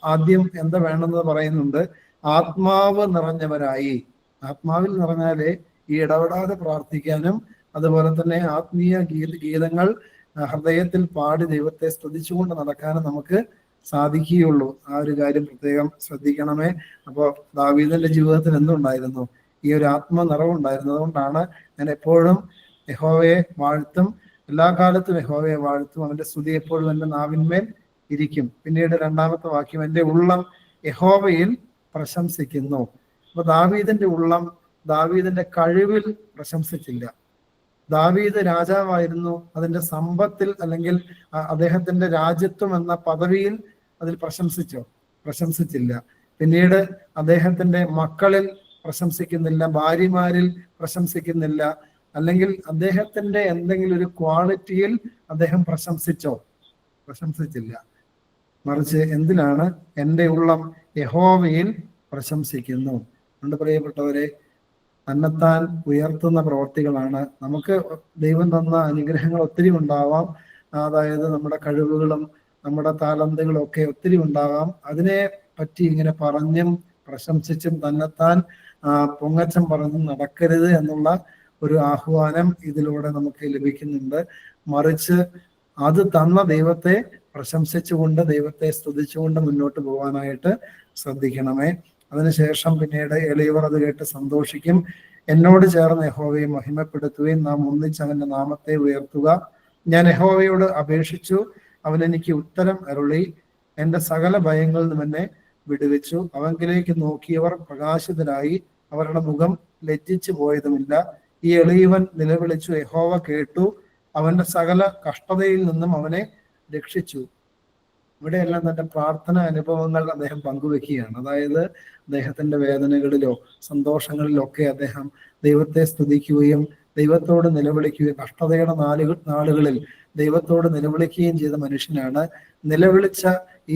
ആദ്യം എന്താ വേണമെന്ന് പറയുന്നുണ്ട്, ആത്മാവ് നിറഞ്ഞവരായി. ആത്മാവിൽ നിറഞ്ഞാലേ ഈ ഇടപെടാതെ പ്രാർത്ഥിക്കാനും അതുപോലെ തന്നെ ആത്മീയ ഗീതങ്ങൾ ഹൃദയത്തിൽ പാടി ദൈവത്തെ സ്തുതിച്ചുകൊണ്ട് നടക്കാനും നമുക്ക് സാധിക്കുകയുള്ളൂ. ആ ഒരു കാര്യം പ്രത്യേകം ശ്രദ്ധിക്കണമേ. അപ്പോൾ ദാവീദിന്റെ ജീവിതത്തിൽ എന്തുണ്ടായിരുന്നു? ഈ ഒരു ആത്മനിറവുണ്ടായിരുന്നു. അതുകൊണ്ടാണ് ഞാൻ എപ്പോഴും യഹോവയെ വാഴ്ത്തും, എല്ലാ കാലത്തും യഹോവയെ വാഴ്ത്തും, അവന്റെ സ്തുതി എപ്പോഴും എൻ്റെ നാവിന്മേൽ ഇരിക്കും. പിന്നീട് രണ്ടാമത്തെ വാക്യം, എൻ്റെ ഉള്ളം യഹോവയിൽ പ്രശംസിക്കുന്നു. അപ്പൊ ദാവീദിന്റെ ഉള്ളം ദാവീദിന്റെ കഴിവിൽ പ്രശംസിച്ചില്ല. ദാവീദ് രാജാവായിരുന്നു, അതിന്റെ സമ്പത്തിൽ അല്ലെങ്കിൽ അദ്ദേഹത്തിന്റെ രാജ്യത്വം എന്ന പദവിയിൽ അതിൽ പ്രശംസിച്ചോ? പ്രശംസിച്ചില്ല. പിന്നീട് അദ്ദേഹത്തിന്റെ മക്കളിൽ പ്രശംസിക്കുന്നില്ല, ഭാര്യമാരിൽ പ്രശംസിക്കുന്നില്ല, അല്ലെങ്കിൽ അദ്ദേഹത്തിന്റെ എന്തെങ്കിലും ഒരു ക്വാളിറ്റിയിൽ അദ്ദേഹം പ്രശംസിച്ചോ? പ്രശംസിച്ചില്ല. മറിച്ച് എന്തിനാണ്? എൻ്റെ ഉള്ളം യഹോവയിൽ പ്രശംസിക്കുന്നു. അതുകൊണ്ട് പ്രിയപ്പെട്ടവരെ, തന്നെത്താൻ ഉയർത്തുന്ന പ്രവർത്തികളാണ്. നമുക്ക് ദൈവം തന്ന അനുഗ്രഹങ്ങൾ ഒത്തിരി ഉണ്ടാവാം, അതായത് നമ്മുടെ കഴിവുകളും നമ്മുടെ താലന്തുകളും ഒക്കെ ഒത്തിരി ഉണ്ടാകാം. അതിനെ പറ്റി ഇങ്ങനെ പറഞ്ഞും പ്രശംസിച്ചും തന്നെത്താൻ പൊങ്ങച്ചം പറഞ്ഞും നടക്കരുത് എന്നുള്ള ഒരു ആഹ്വാനം ഇതിലൂടെ നമുക്ക് ലഭിക്കുന്നുണ്ട്. മറിച്ച് അത് തന്ന ദൈവത്തെ പ്രശംസിച്ചുകൊണ്ട് ദൈവത്തെ സ്തുതിച്ചുകൊണ്ട് മുന്നോട്ട് പോകാനായിട്ട് ശ്രദ്ധിക്കണമേ. അതിനുശേഷം പിന്നീട് എളിയവർ അത് കേട്ട് സന്തോഷിക്കും. എന്നോട് ചേർന്ന് യഹോവയെ മഹിമപ്പെടുത്തുകയും നാം ഒന്നിച്ച് അവന്റെ നാമത്തെ ഉയർത്തുക. ഞാൻ യഹോവയോട് അപേക്ഷിച്ചു, അവൻ എനിക്ക് ഉത്തരം അരുളി. എൻ്റെ സകല ഭയങ്ങളിൽ നിന്നും എന്നെ വിടുവിച്ചു. അവങ്കിലേക്ക് നോക്കിയവർ പ്രകാശിതരായി, അവരുടെ മുഖം ലജ്ജിച്ചു പോയതുമില്ല. ഈ എളിയവൻ നിലവിളിച്ചു, യഹോവ കേട്ടു, അവന്റെ സകല കഷ്ടതയിൽ നിന്നും അവനെ രക്ഷിച്ചു. ഇവിടെയെല്ലാം തന്റെ പ്രാർത്ഥന അനുഭവങ്ങൾ അദ്ദേഹം പങ്കുവെക്കുകയാണ്. അതായത് അദ്ദേഹത്തിന്റെ വേദനകളിലോ സന്തോഷങ്ങളിലോ ഒക്കെ അദ്ദേഹം ദൈവത്തെ സ്തുതിക്കുകയും ദൈവത്തോട് നിലവിളിക്കുകയും കഷ്ടതയുടെ നാളുകളിൽ ദൈവത്തോട് നിലവിളിക്കുകയും ചെയ്ത മനുഷ്യനാണ്. നിലവിളിച്ച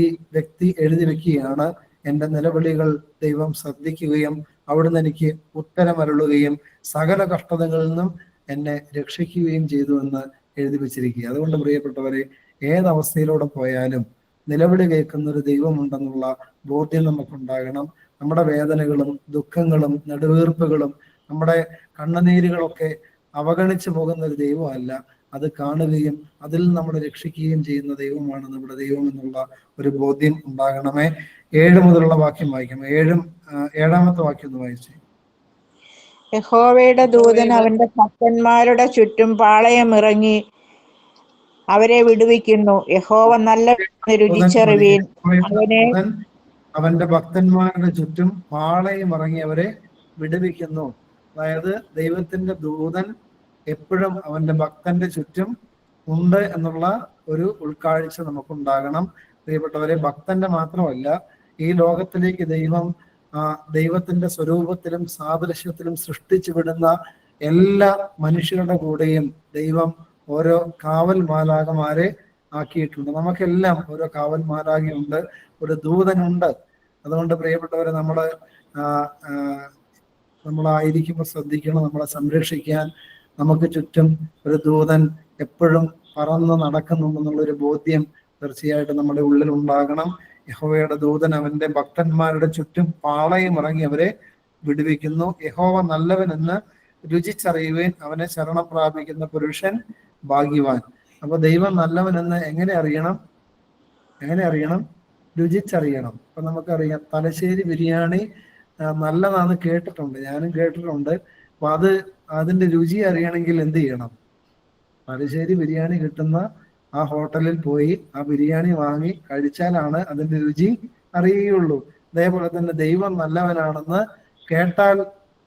ഈ വ്യക്തി എഴുതി വെക്കുകയാണ്, എൻ്റെ നിലവിളികൾ ദൈവം ശ്രദ്ധിക്കുകയും അവിടുന്ന് എനിക്ക് ഉത്തരമരുളുകയും സകല കഷ്ടതകളിൽ നിന്നും എന്നെ രക്ഷിക്കുകയും ചെയ്തു എന്ന് എഴുതി വെച്ചിരിക്കുക. അതുകൊണ്ട് പ്രിയപ്പെട്ടവരെ, ഏതവസ്ഥയിലൂടെ പോയാലും നിലവിളി കേൾക്കുന്ന ഒരു ദൈവമുണ്ടെന്നുള്ള ബോധ്യം നമുക്കുണ്ടാകണം. നമ്മുടെ വേദനകളും ദുഃഖങ്ങളും നെടുവീർപ്പുകളും നമ്മുടെ കണ്ണുനീരുകളൊക്കെ അവഗണിച്ചു പോകുന്ന ഒരു ദൈവമല്ല, അത് കാണുകയും അതിൽ നമ്മളെ രക്ഷിക്കുകയും ചെയ്യുന്ന ദൈവമാണ് നമ്മുടെ ദൈവം എന്നുള്ള ഒരു ബോധ്യം ഉണ്ടാകണമേ. 7 മുതലുള്ള വാക്യം വായിക്കാം. 7-ാമത്തെ വാക്യം ഒന്ന് വായിച്ചേ. യഹോവയുടെ ദൂതൻ അവന്റെ ഭക്തന്മാരുടെ ചുറ്റും പാളയമിറങ്ങി അവരെ വിടുവിക്കുന്നു. യഹോവ നല്ലവനെന്ന് രുചിച്ചറിവീൻ. അവന്റെ ഭക്തന്മാരുടെ ചുറ്റും പാളയമിറങ്ങി അവരെ വിടുവിക്കുന്നു. അതായത് ദൈവത്തിന്റെ ദൂതൻ എപ്പോഴും അവന്റെ ഭക്തന്റെ ചുറ്റും ഉണ്ട് എന്നുള്ള ഒരു ഉൾക്കാഴ്ച നമുക്കുണ്ടാകണം. പ്രിയപ്പെട്ടവരെ, ഭക്തന്റെ മാത്രമല്ല, ഈ ലോകത്തിലേക്ക് ദൈവത്തിന്റെ സ്വരൂപത്തിലും സാദൃശ്യത്തിലും സൃഷ്ടിച്ചു വിടുന്ന എല്ലാ മനുഷ്യരുടെ കൂടെയും ദൈവം ഓരോ കാവൽ മാലാഖമാരെ ആക്കിയിട്ടുണ്ട്. നമുക്കെല്ലാം ഓരോ കാവൽ മാലാഖയുണ്ട്, ഒരു ദൂതനുണ്ട്. അതുകൊണ്ട് പ്രിയപ്പെട്ടവരെ, നമ്മളായിരിക്കുമ്പോൾ ശ്രദ്ധിക്കണം, നമ്മളെ സംരക്ഷിക്കാൻ നമുക്ക് ചുറ്റും ഒരു ദൂതൻ എപ്പോഴും പറന്ന് നടക്കുന്നുണ്ടെന്നുള്ളൊരു ബോധ്യം തീർച്ചയായിട്ടും നമ്മുടെ ഉള്ളിൽ ഉണ്ടാകണം. യഹോവയുടെ ദൂതൻ അവന്റെ ഭക്തന്മാരുടെ ചുറ്റും പാളയം ഇറങ്ങി അവരെ വിടുവിക്കുന്നു. യഹോവ നല്ലവനെന്ന് രുചിച്ചറിയുവാൻ അവനെ ശരണം പ്രാപിക്കുന്ന പുരുഷൻ ഭാഗ്യവാൻ. അപ്പൊ ദൈവം നല്ലവനെന്ന് എങ്ങനെ അറിയണം? രുചിച്ചറിയണം. അപ്പൊ നമുക്കറിയാം, തലശ്ശേരി ബിരിയാണി നല്ലതാണെന്ന് കേട്ടിട്ടുണ്ട്, ഞാനും കേട്ടിട്ടുണ്ട്. അപ്പൊ അതിന്റെ രുചി അറിയണമെങ്കിൽ എന്ത് ചെയ്യണം? തലശ്ശേരി ബിരിയാണി കിട്ടുന്ന ആ ഹോട്ടലിൽ പോയി ആ ബിരിയാണി വാങ്ങി കഴിച്ചാലാണ് അതിന്റെ രുചി അറിയുകയുള്ളൂ. അതേപോലെ തന്നെ ദൈവം നല്ലവനാണെന്ന് കേട്ടാൽ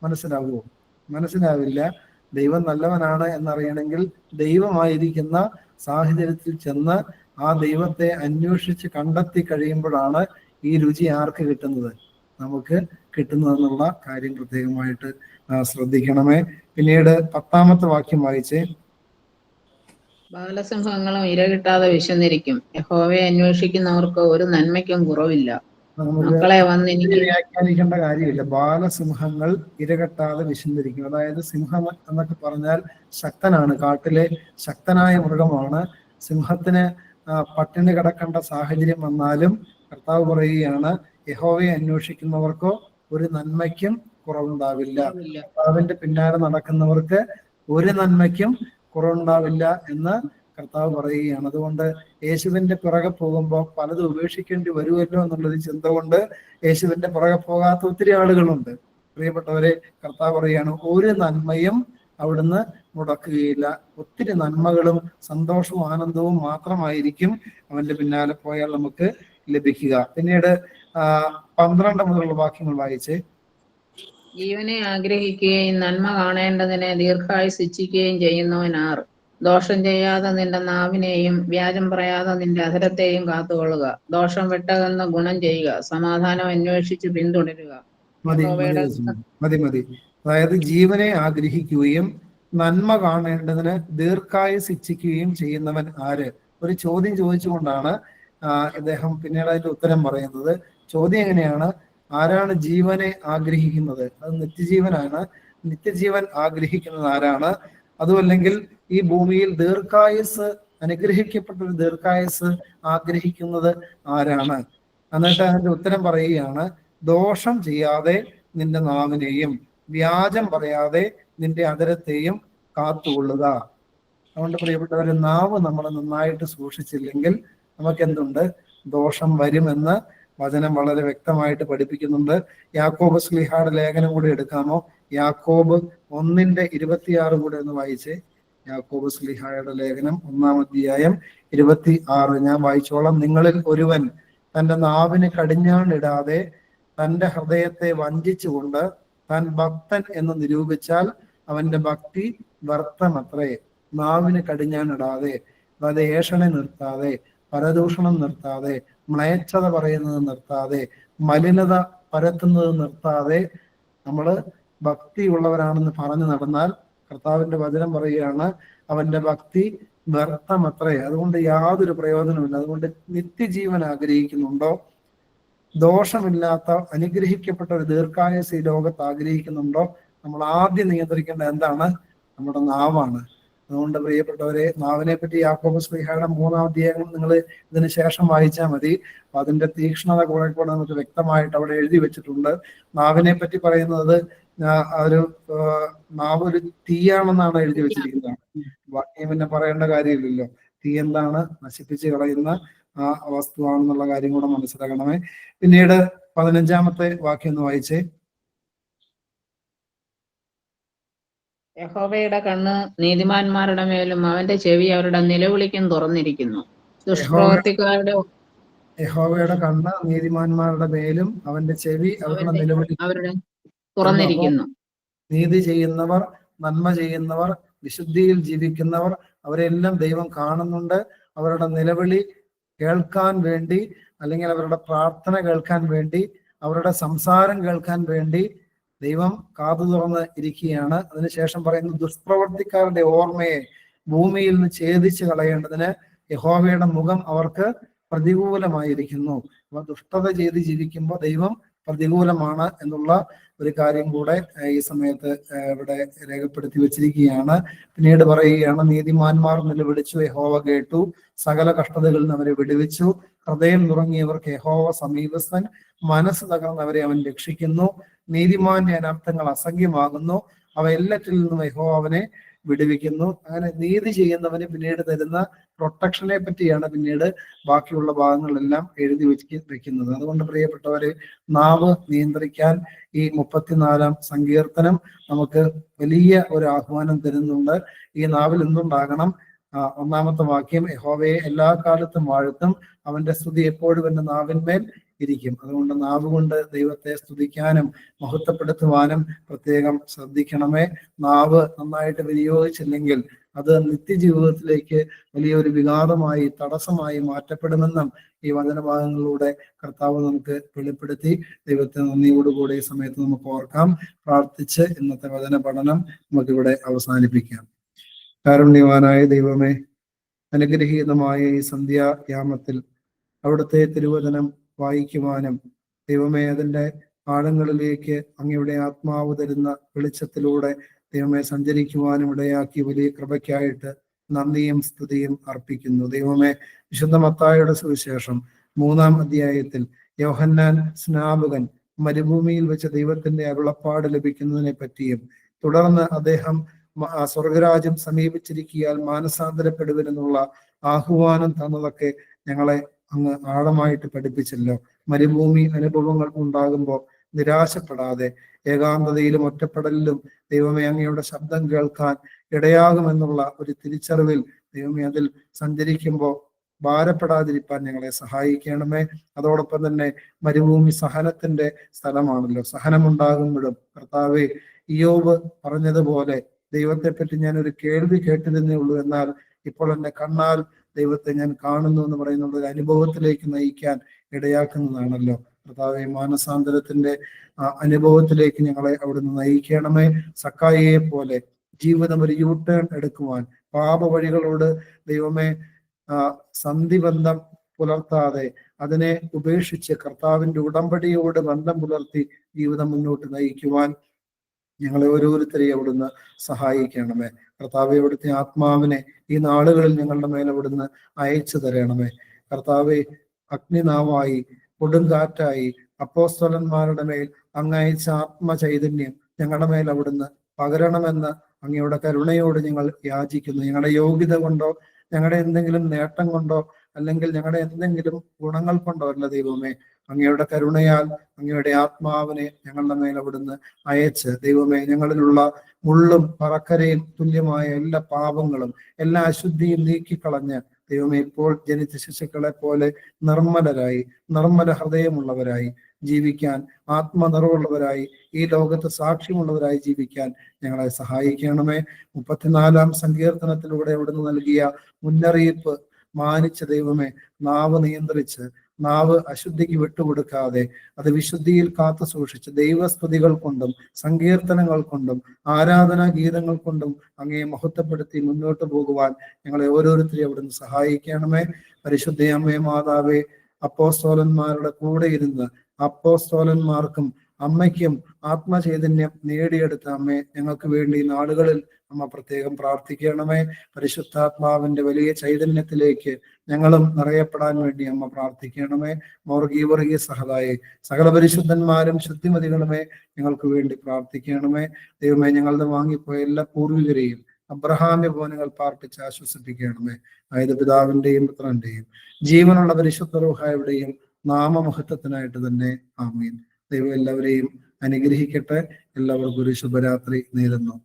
മനസ്സിലാവുമോ? മനസ്സിലാവില്ല. ദൈവം നല്ലവനാണ് എന്നറിയണമെങ്കിൽ ദൈവമായിരിക്കുന്ന സാഹചര്യത്തിൽ ചെന്ന് ആ ദൈവത്തെ അന്വേഷിച്ച് കണ്ടെത്തി കഴിയുമ്പോഴാണ് ഈ രുചി ആർക്ക് കിട്ടുന്നത്? നമുക്ക് കിട്ടുന്നതെന്നുള്ള കാര്യം പ്രത്യേകമായിട്ട് ശ്രദ്ധിക്കണമേ. പിന്നീട് 10-ാമത്തെ വാക്യം വായിച്ചേ. ബാലസിംഹങ്ങളും ഇര കിട്ടാതെ വിശന്നിരിക്കും, യഹോവയെ അന്വേഷിക്കുന്നവർക്ക് ഒരു നന്മയ്ക്കും കുറവില്ല. മക്കളെ വന്ന് എനിക്ക് വ്യാഖ്യാനിക്കേണ്ട കാര്യമില്ല. ബാലസിംഹങ്ങൾ ഇരകെട്ടാതെ വിശന്നിരിക്കും. അതായത് സിംഹം എന്നൊക്കെ പറഞ്ഞാൽ ശക്തനാണ്, കാട്ടിലെ ശക്തനായ മൃഗമാണ്. സിംഹത്തിന് പട്ടിണി കിടക്കേണ്ട സാഹചര്യം വന്നാലും കർത്താവ് പറയുകയാണ്, യഹോവയെ അന്വേഷിക്കുന്നവർക്കോ ഒരു നന്മയ്ക്കും കുറവുണ്ടാവില്ല. കർത്താവിന്റെ പിന്നാലെ നടക്കുന്നവർക്ക് ഒരു നന്മയ്ക്കും കുറവുണ്ടാവില്ല എന്ന് കർത്താവ് പറയുകയാണ്. അതുകൊണ്ട് യേശുവിന്റെ പുറകെ പോകുമ്പോൾ പലതും ഉപേക്ഷിക്കേണ്ടി വരുമല്ലോ എന്നുള്ളൊരു ചിന്ത കൊണ്ട് യേശുവിന്റെ പുറകെ പോകാത്ത ഒത്തിരി ആളുകളുണ്ട്. പ്രിയപ്പെട്ടവരെ, കർത്താവ് പറയുകയാണ്, ഒരു നന്മയും അവിടുന്ന് മുടക്കുകയില്ല. ഒത്തിരി നന്മകളും സന്തോഷവും ആനന്ദവും മാത്രമായിരിക്കും അവന്റെ പിന്നാലെ പോയാൽ നമുക്ക് ലഭിക്കുക. പിന്നീട് 12 മുതലുള്ള വാക്യങ്ങൾ വായിച്ച്. ജീവനെ ആഗ്രഹിക്കുകയും നന്മ കാണേണ്ടതിനെ ദീർഘായുസ് ഇച്ഛിക്കുകയും ചെയ്യുന്നവനാർ. ദോഷം ചെയ്യാതെ നിന്റെ നാവിനെയും വ്യാജം പറയാതെ നിന്റെ അധരത്തെയും കാത്തുകൊള്ളുക. ദോഷം വിട്ടകന്ന് ഗുണം ചെയ്യുക. സമാധാനം അന്വേഷിച്ച് പിന്തുടരുക. മതി. അതായത് ജീവനെ ആഗ്രഹിക്കുകയും നന്മ കാണേണ്ടതിന് ദീർഘായുസ് ഇച്ഛിക്കുകയും ചെയ്യുന്നവൻ ആര്? ഒരു ചോദ്യം ചോദിച്ചുകൊണ്ടാണ് ഇദ്ദേഹം പിന്നീട് അതിന്റെ ഉത്തരം പറയുന്നത്. ചോദ്യം എങ്ങനെയാണ്? ആരാണ് ജീവനെ ആഗ്രഹിക്കുന്നത്? അത് നിത്യജീവനാണ്. നിത്യജീവൻ ആഗ്രഹിക്കുന്നത് ആരാണ്? അതുമല്ലെങ്കിൽ ഈ ഭൂമിയിൽ ദീർഘായുസ്, അനുഗ്രഹിക്കപ്പെട്ട ഒരു ദീർഘായുസ് ആഗ്രഹിക്കുന്നത് ആരാണ്? എന്നിട്ട് അതിന്റെ ഉത്തരം പറയുകയാണ്, ദോഷം ചെയ്യാതെ നിന്റെ നാവിനെയും വ്യാജം പറയാതെ നിന്റെ അധരത്തെയും കാത്തുകൊള്ളുക. അതുകൊണ്ട് പ്രിയപ്പെട്ടവരെ, നാവ് നമ്മൾ നന്നായിട്ട് സൂക്ഷിച്ചില്ലെങ്കിൽ നമുക്ക് എന്തുണ്ട്? ദോഷം വരുമെന്ന് വചനം വളരെ വ്യക്തമായിട്ട് പഠിപ്പിക്കുന്നുണ്ട്. യാക്കോബ് ശ്ലീഹായുടെ ലേഖനം കൂടി എടുക്കാമോ? യാക്കോബ് 1:26 കൂടെ ഒന്ന് വായിച്ചേ. യാക്കോബ് ശ്ലീഹായുടെ ലേഖനം 1-ാം അധ്യായം 26. ഞാൻ വായിച്ചോളാം. നിങ്ങളിൽ ഒരുവൻ തന്റെ നാവിന് കടിഞ്ഞാണിടാതെ തന്റെ ഹൃദയത്തെ വഞ്ചിച്ചുകൊണ്ട് താൻ ഭക്തൻ എന്ന് നിരൂപിച്ചാൽ അവന്റെ ഭക്തി വ്യർത്ഥമത്രേ. നാവിന് കടിഞ്ഞാണിടാതെ, അതായത് ഏഷണെ നിർത്താതെ, പരദൂഷണം നിർത്താതെ, മ്ലേച്ഛത പറയുന്നത് നിർത്താതെ, മലിനത പരത്തുന്നത് നിർത്താതെ നമ്മൾ ഭക്തിയുള്ളവരാണെന്ന് പറഞ്ഞു നടന്നാൽ കർത്താവിന്റെ വചനം പറയുകയാണ്, അവന്റെ ഭക്തി വ്യർത്ഥമത്രേ. അതുകൊണ്ട് യാതൊരു പ്രയോജനമില്ല. അതുകൊണ്ട് നിത്യജീവൻ ആഗ്രഹിക്കുന്നുണ്ടോ? ദോഷമില്ലാത്ത അനുഗ്രഹിക്കപ്പെട്ട ഒരു ദീർഘായുസ് ഈ ലോകത്ത് ആഗ്രഹിക്കുന്നുണ്ടോ? നമ്മൾ ആദ്യം നിയന്ത്രിക്കേണ്ട എന്താണ്? നമ്മുടെ നാവാണ്. അതുകൊണ്ട് പ്രിയപ്പെട്ടവരെ, നാവിനെ പറ്റി യാക്കോബ് ശ്ലീഹായുടെ 3-ാം അധ്യായം നിങ്ങൾ ഇതിന് ശേഷം വായിച്ചാൽ മതി. അപ്പൊ അതിന്റെ തീക്ഷ്ണത കൂടെ നമുക്ക് വ്യക്തമായിട്ട് അവിടെ എഴുതി വെച്ചിട്ടുണ്ട്. നാവിനെ പറ്റി പറയുന്നത് ഒരു നാവ് ഒരു തീയാണെന്നാണ് എഴുതി വെച്ചിരിക്കുന്നത്. ബാക്കി പിന്നെ പറയേണ്ട കാര്യമില്ലല്ലോ. തീ എന്താണ്? നശിപ്പിച്ച് കളയുന്ന ആ വസ്തുവാണെന്നുള്ള കാര്യം കൂടെ മനസ്സിലാക്കണമേ. പിന്നീട് 15-ാമത്തെ വാക്യം ഒന്ന് വായിച്ചേ. യഹോവയുടെ കണ്ണ് നീതിമാന്മാരുടെ മേലും അവന്റെ ചെവി അവരുടെ നിലവിളിക്കും തുറന്നിരിക്കുന്നു. ദുഷ്പ്രവർത്തിക്കാരുടെ യഹോവയുടെ കണ്ണ് നീതിമാന്മാരുടെ മേലും അവന്റെ ചെവി അവരുടെ അവരുടെ തുറന്നിരിക്കുന്നു. നീതി ചെയ്യുന്നവർ, നന്മ ചെയ്യുന്നവർ, വിശുദ്ധിയിൽ ജീവിക്കുന്നവർ, അവരെല്ലാം ദൈവം കാണുന്നുണ്ട്. അവരുടെ നിലവിളി കേൾക്കാൻ വേണ്ടി, അല്ലെങ്കിൽ അവരുടെ പ്രാർത്ഥന കേൾക്കാൻ വേണ്ടി, അവരുടെ സംസാരം കേൾക്കാൻ വേണ്ടി ദൈവം കാതു തുറന്ന് ഇരിക്കുകയാണ്. അതിനുശേഷം പറയുന്നു, ദുഷ്പ്രവർത്തിക്കാരുടെ ഓർമ്മയെ ഭൂമിയിൽ നിന്ന് ഛേദിച്ച് കളയേണ്ടതിന് യഹോവയുടെ മുഖം അവർക്ക് പ്രതികൂലമായിരിക്കുന്നു. അപ്പൊ ദുഷ്ടത ചെയ്ത് ജീവിക്കുമ്പോൾ ദൈവം പ്രതികൂലമാണ് എന്നുള്ള ഒരു കാര്യം കൂടെ ഈ സമയത്ത് ഇവിടെ രേഖപ്പെടുത്തി വെച്ചിരിക്കുകയാണ്. പിന്നീട് പറയുകയാണ്, നീതിമാന്മാർ നിലവിളിച്ചു, യഹോവ കേട്ടു, സകല കഷ്ടതകളിൽ നിന്ന് അവരെ വിടുവിച്ചു. ഹൃദയം നുറങ്ങിയവർക്ക് യഹോവ സമീപസ്ഥൻ, മനസ്സ് തകർന്നവരെ അവൻ രക്ഷിക്കുന്നു. നീതിമാന്റെ അനർത്ഥങ്ങൾ അസംഖ്യമാകുന്നു, അവ എല്ലാറ്റിൽ നിന്നും യഹോവ അവനെ വിടുവിക്കുന്നു. അങ്ങനെ നീതി ചെയ്യുന്നവന് പിന്നീട് തരുന്ന പ്രൊട്ടക്ഷനെ പറ്റിയാണ് പിന്നീട് ബാക്കിയുള്ള ഭാഗങ്ങളെല്ലാം എഴുതി വെക്കുന്നത്. അതുകൊണ്ട് പ്രിയപ്പെട്ടവരെ, നാവ് നിയന്ത്രിക്കാൻ ഈ 34-ാം സങ്കീർത്തനം നമുക്ക് വലിയ ഒരു ആഹ്വാനം തരുന്നുണ്ട്. ഈ നാവിൽ എന്തുണ്ടാകണം? 1-ാമത്തെ വാക്യം, യഹോവയെ എല്ലാ കാലത്തും വാഴ്ത്തും, അവന്റെ സ്തുതി എപ്പോഴും എന്റെ നാവിന്മേൽ ഇരിക്കും. അതുകൊണ്ട് നാവ് കൊണ്ട് ദൈവത്തെ സ്തുതിക്കാനും മഹത്വപ്പെടുത്തുവാനും പ്രത്യേകം ശ്രദ്ധിക്കണമേ. നാവ് നന്നായിട്ട് വിനിയോഗിച്ചില്ലെങ്കിൽ അത് നിത്യജീവിതത്തിലേക്ക് വലിയൊരു വിഘാതമായി, തടസ്സമായി മാറ്റപ്പെടുമെന്നും ഈ വചനഭാഗങ്ങളിലൂടെ കർത്താവ് നമുക്ക് വെളിപ്പെടുത്തി. ദൈവത്തെ നന്ദിയോടുകൂടി ഈ സമയത്ത് നമുക്ക് ഓർക്കാം. പ്രാർത്ഥിച്ച് ഇന്നത്തെ വചന പഠനം നമുക്കിവിടെ അവസാനിപ്പിക്കാം. കാരുണ്യവാനായ ദൈവമേ, അനുഗ്രഹീതമായ ഈ സന്ധ്യായാമത്തിൽ അവിടുത്തെ തിരുവചനം വായിക്കുവാനും ദൈവമേ അതിൻ്റെ ആഴങ്ങളിലേക്ക് അങ്ങയുടെ ആത്മാവ് തരുന്ന വെളിച്ചത്തിലൂടെ ദൈവമേ സഞ്ചരിക്കുവാനും ഇടയാക്കി വലിയ കൃപയ്ക്കായിട്ട് നന്ദിയും സ്തുതിയും അർപ്പിക്കുന്നു. ദൈവമേ, വിശുദ്ധ മത്തായിയുടെ സുവിശേഷം 3-ാം അധ്യായത്തിൽ യോഹന്നാൻ സ്നാപകൻ മരുഭൂമിയിൽ വെച്ച് ദൈവത്തിന്റെ അരുളപ്പാട് ലഭിക്കുന്നതിനെ പറ്റിയും തുടർന്ന് അദ്ദേഹം സ്വർഗരാജ്യം സമീപിച്ചിരിക്കിയാൽ മാനസാന്തരപ്പെടുവരെന്നുള്ള ആഹ്വാനം തന്നതൊക്കെ ഞങ്ങളെ അങ്ങ് ആഴമായിട്ട് പഠിപ്പിച്ചല്ലോ. മരുഭൂമി അനുഭവങ്ങൾ ഉണ്ടാകുമ്പോൾ നിരാശപ്പെടാതെ ഏകാന്തതയിലും ഒറ്റപ്പെടലിലും ദൈവമേ അങ്ങയുടെ ശബ്ദം കേൾക്കാൻ ഇടയാകുമെന്നുള്ള ഒരു തിരിച്ചറിവിൽ ദൈവമേ അതിൽ സഞ്ചരിക്കുമ്പോൾ ഭാരപ്പെടാതിരിക്കാൻ ഞങ്ങളെ സഹായിക്കണമേ. അതോടൊപ്പം തന്നെ മരുഭൂമി സഹനത്തിന്റെ സ്ഥലമാണല്ലോ. സഹനമുണ്ടാകുമ്പോഴും കർത്താവെ, ഇയ്യോബ് പറഞ്ഞതുപോലെ ദൈവത്തെപ്പറ്റി ഞാൻ ഒരു കേൾവി കേട്ടിരുന്നേ ഉള്ളൂ, എന്നാൽ ഇപ്പോൾ എന്റെ കണ്ണാൽ ദൈവത്തെ ഞാൻ കാണുന്നു എന്ന് പറയുന്ന ഒരു അനുഭവത്തിലേക്ക് നയിക്കാൻ ഇടയാക്കുന്നതാണല്ലോ. കർത്താവെ, മാനസാന്തരത്തിന്റെ അനുഭവത്തിലേക്ക് ഞങ്ങളെ അവിടുന്ന് നയിക്കണമേ. സക്കായിയെ പോലെ ജീവിതം ഒരു യൂ ടേൺ എടുക്കുവാൻ, പാപ വഴികളോട് ദൈവമേ സന്ധിബന്ധം പുലർത്താതെ അതിനെ ഉപേക്ഷിച്ച് കർത്താവിന്റെ ഉടമ്പടിയോട് ബന്ധം പുലർത്തി ജീവിതം മുന്നോട്ട് നയിക്കുവാൻ ഞങ്ങളെ ഓരോരുത്തരെയും അവിടുന്ന് സഹായിക്കണമേ. കർത്താവെ, അവിടുത്തെ ആത്മാവിനെ ഈ നാളുകളിൽ ഞങ്ങളുടെ മേൽ അവിടുന്ന് അയച്ചു തരണമേ. കർത്താവെ, അഗ്നിനാവായി കൊടുങ്കാറ്റായി അപ്പോസ്തലന്മാരുടെ മേൽ അങ്ങയച്ച ആത്മചൈതന്യം ഞങ്ങളുടെ മേൽ അവിടുന്ന് പകരണമെന്ന് അങ്ങയുടെ കരുണയോട് ഞങ്ങൾ യാചിക്കുന്നു. ഞങ്ങളുടെ യോഗ്യത കൊണ്ടോ ഞങ്ങളുടെ എന്തെങ്കിലും നേട്ടം കൊണ്ടോ അല്ലെങ്കിൽ ഞങ്ങളുടെ എന്തെങ്കിലും ഗുണങ്ങൾ കൊണ്ടോ അല്ല ദൈവമേ, അങ്ങയുടെ കരുണയാൽ അങ്ങയുടെ ആത്മാവിനെ ഞങ്ങളുടെ മേൽ അവിടുന്ന് അയച്ച് ദൈവമേ, ഞങ്ങളിലുള്ള മുള്ളും പറക്കരയും തുല്യമായ എല്ലാ പാപങ്ങളും എല്ലാ അശുദ്ധിയും നീക്കിക്കളഞ്ഞ് ദൈവമേ, ഇപ്പോൾ ജനിച്ച ശിശുക്കളെ പോലെ നിർമ്മലരായി നിർമ്മല ഹൃദയമുള്ളവരായി ജീവിക്കാൻ, ആത്മനിറവുള്ളവരായി ഈ ലോകത്ത് സാക്ഷ്യമുള്ളവരായി ജീവിക്കാൻ ഞങ്ങളെ സഹായിക്കണമേ. 34-ാം സങ്കീർത്തനത്തിലൂടെ അവിടുന്ന് നൽകിയ മുന്നറിയിപ്പ് മാനിച്ച ദൈവമേ, നാവ് നിയന്ത്രിച്ച് നാവ് അശുദ്ധിക്ക് വിട്ടുകൊടുക്കാതെ അത് വിശുദ്ധിയിൽ കാത്തു സൂക്ഷിച്ച് ദൈവസ്തുതികൾ കൊണ്ടും സങ്കീർത്തനങ്ങൾ കൊണ്ടും ആരാധനാ ഗീതങ്ങൾ കൊണ്ടും അങ്ങയെ മഹത്വപ്പെടുത്തി മുന്നോട്ട് പോകുവാൻ ഞങ്ങളെ ഓരോരുത്തരെയും അവിടുന്ന് സഹായിക്കണമേ. പരിശുദ്ധ അമ്മേ മാതാവേ, അപ്പോസ്തലന്മാരുടെ കൂടെ ഇരുന്ന് അപ്പോസ്തലന്മാർക്കും അമ്മയ്ക്കും ആത്മചൈതന്യം നേടിയെടുത്ത അമ്മേ, ഞങ്ങൾക്ക് വേണ്ടി നാടുകളിൽ അമ്മ പ്രത്യേകം പ്രാർത്ഥിക്കണമേ. പരിശുദ്ധാത്മാവിന്റെ വലിയ ചൈതന്യത്തിലേക്ക് ഞങ്ങളും നിറയപ്പെടാൻ വേണ്ടി അമ്മ പ്രാർത്ഥിക്കണമേ. മോർഗീവർഗീയ സഹതായി സകല പരിശുദ്ധന്മാരും ശുദ്ധിമതികളുമേ ഞങ്ങൾക്ക് വേണ്ടി പ്രാർത്ഥിക്കണമേ. ദൈവമേ, ഞങ്ങളുടെ വാങ്ങിപ്പോയ എല്ലാ പൂർവികരെയും അബ്രഹാമ്യ ഭവനങ്ങൾ പാർപ്പിച്ച് ആശ്വസിപ്പിക്കണമേ. അതായത് പിതാവിന്റെയും പുത്രന്റെയും ജീവനുള്ള പരിശുദ്ധ റൂഹായുടെയും നാമമഹത്വത്തിനായിട്ട് തന്നെ ആമീൻ. ദൈവം എല്ലാവരെയും അനുഗ്രഹിക്കട്ടെ. എല്ലാവർക്കും ഒരു ശുഭരാത്രി നേരുന്നു.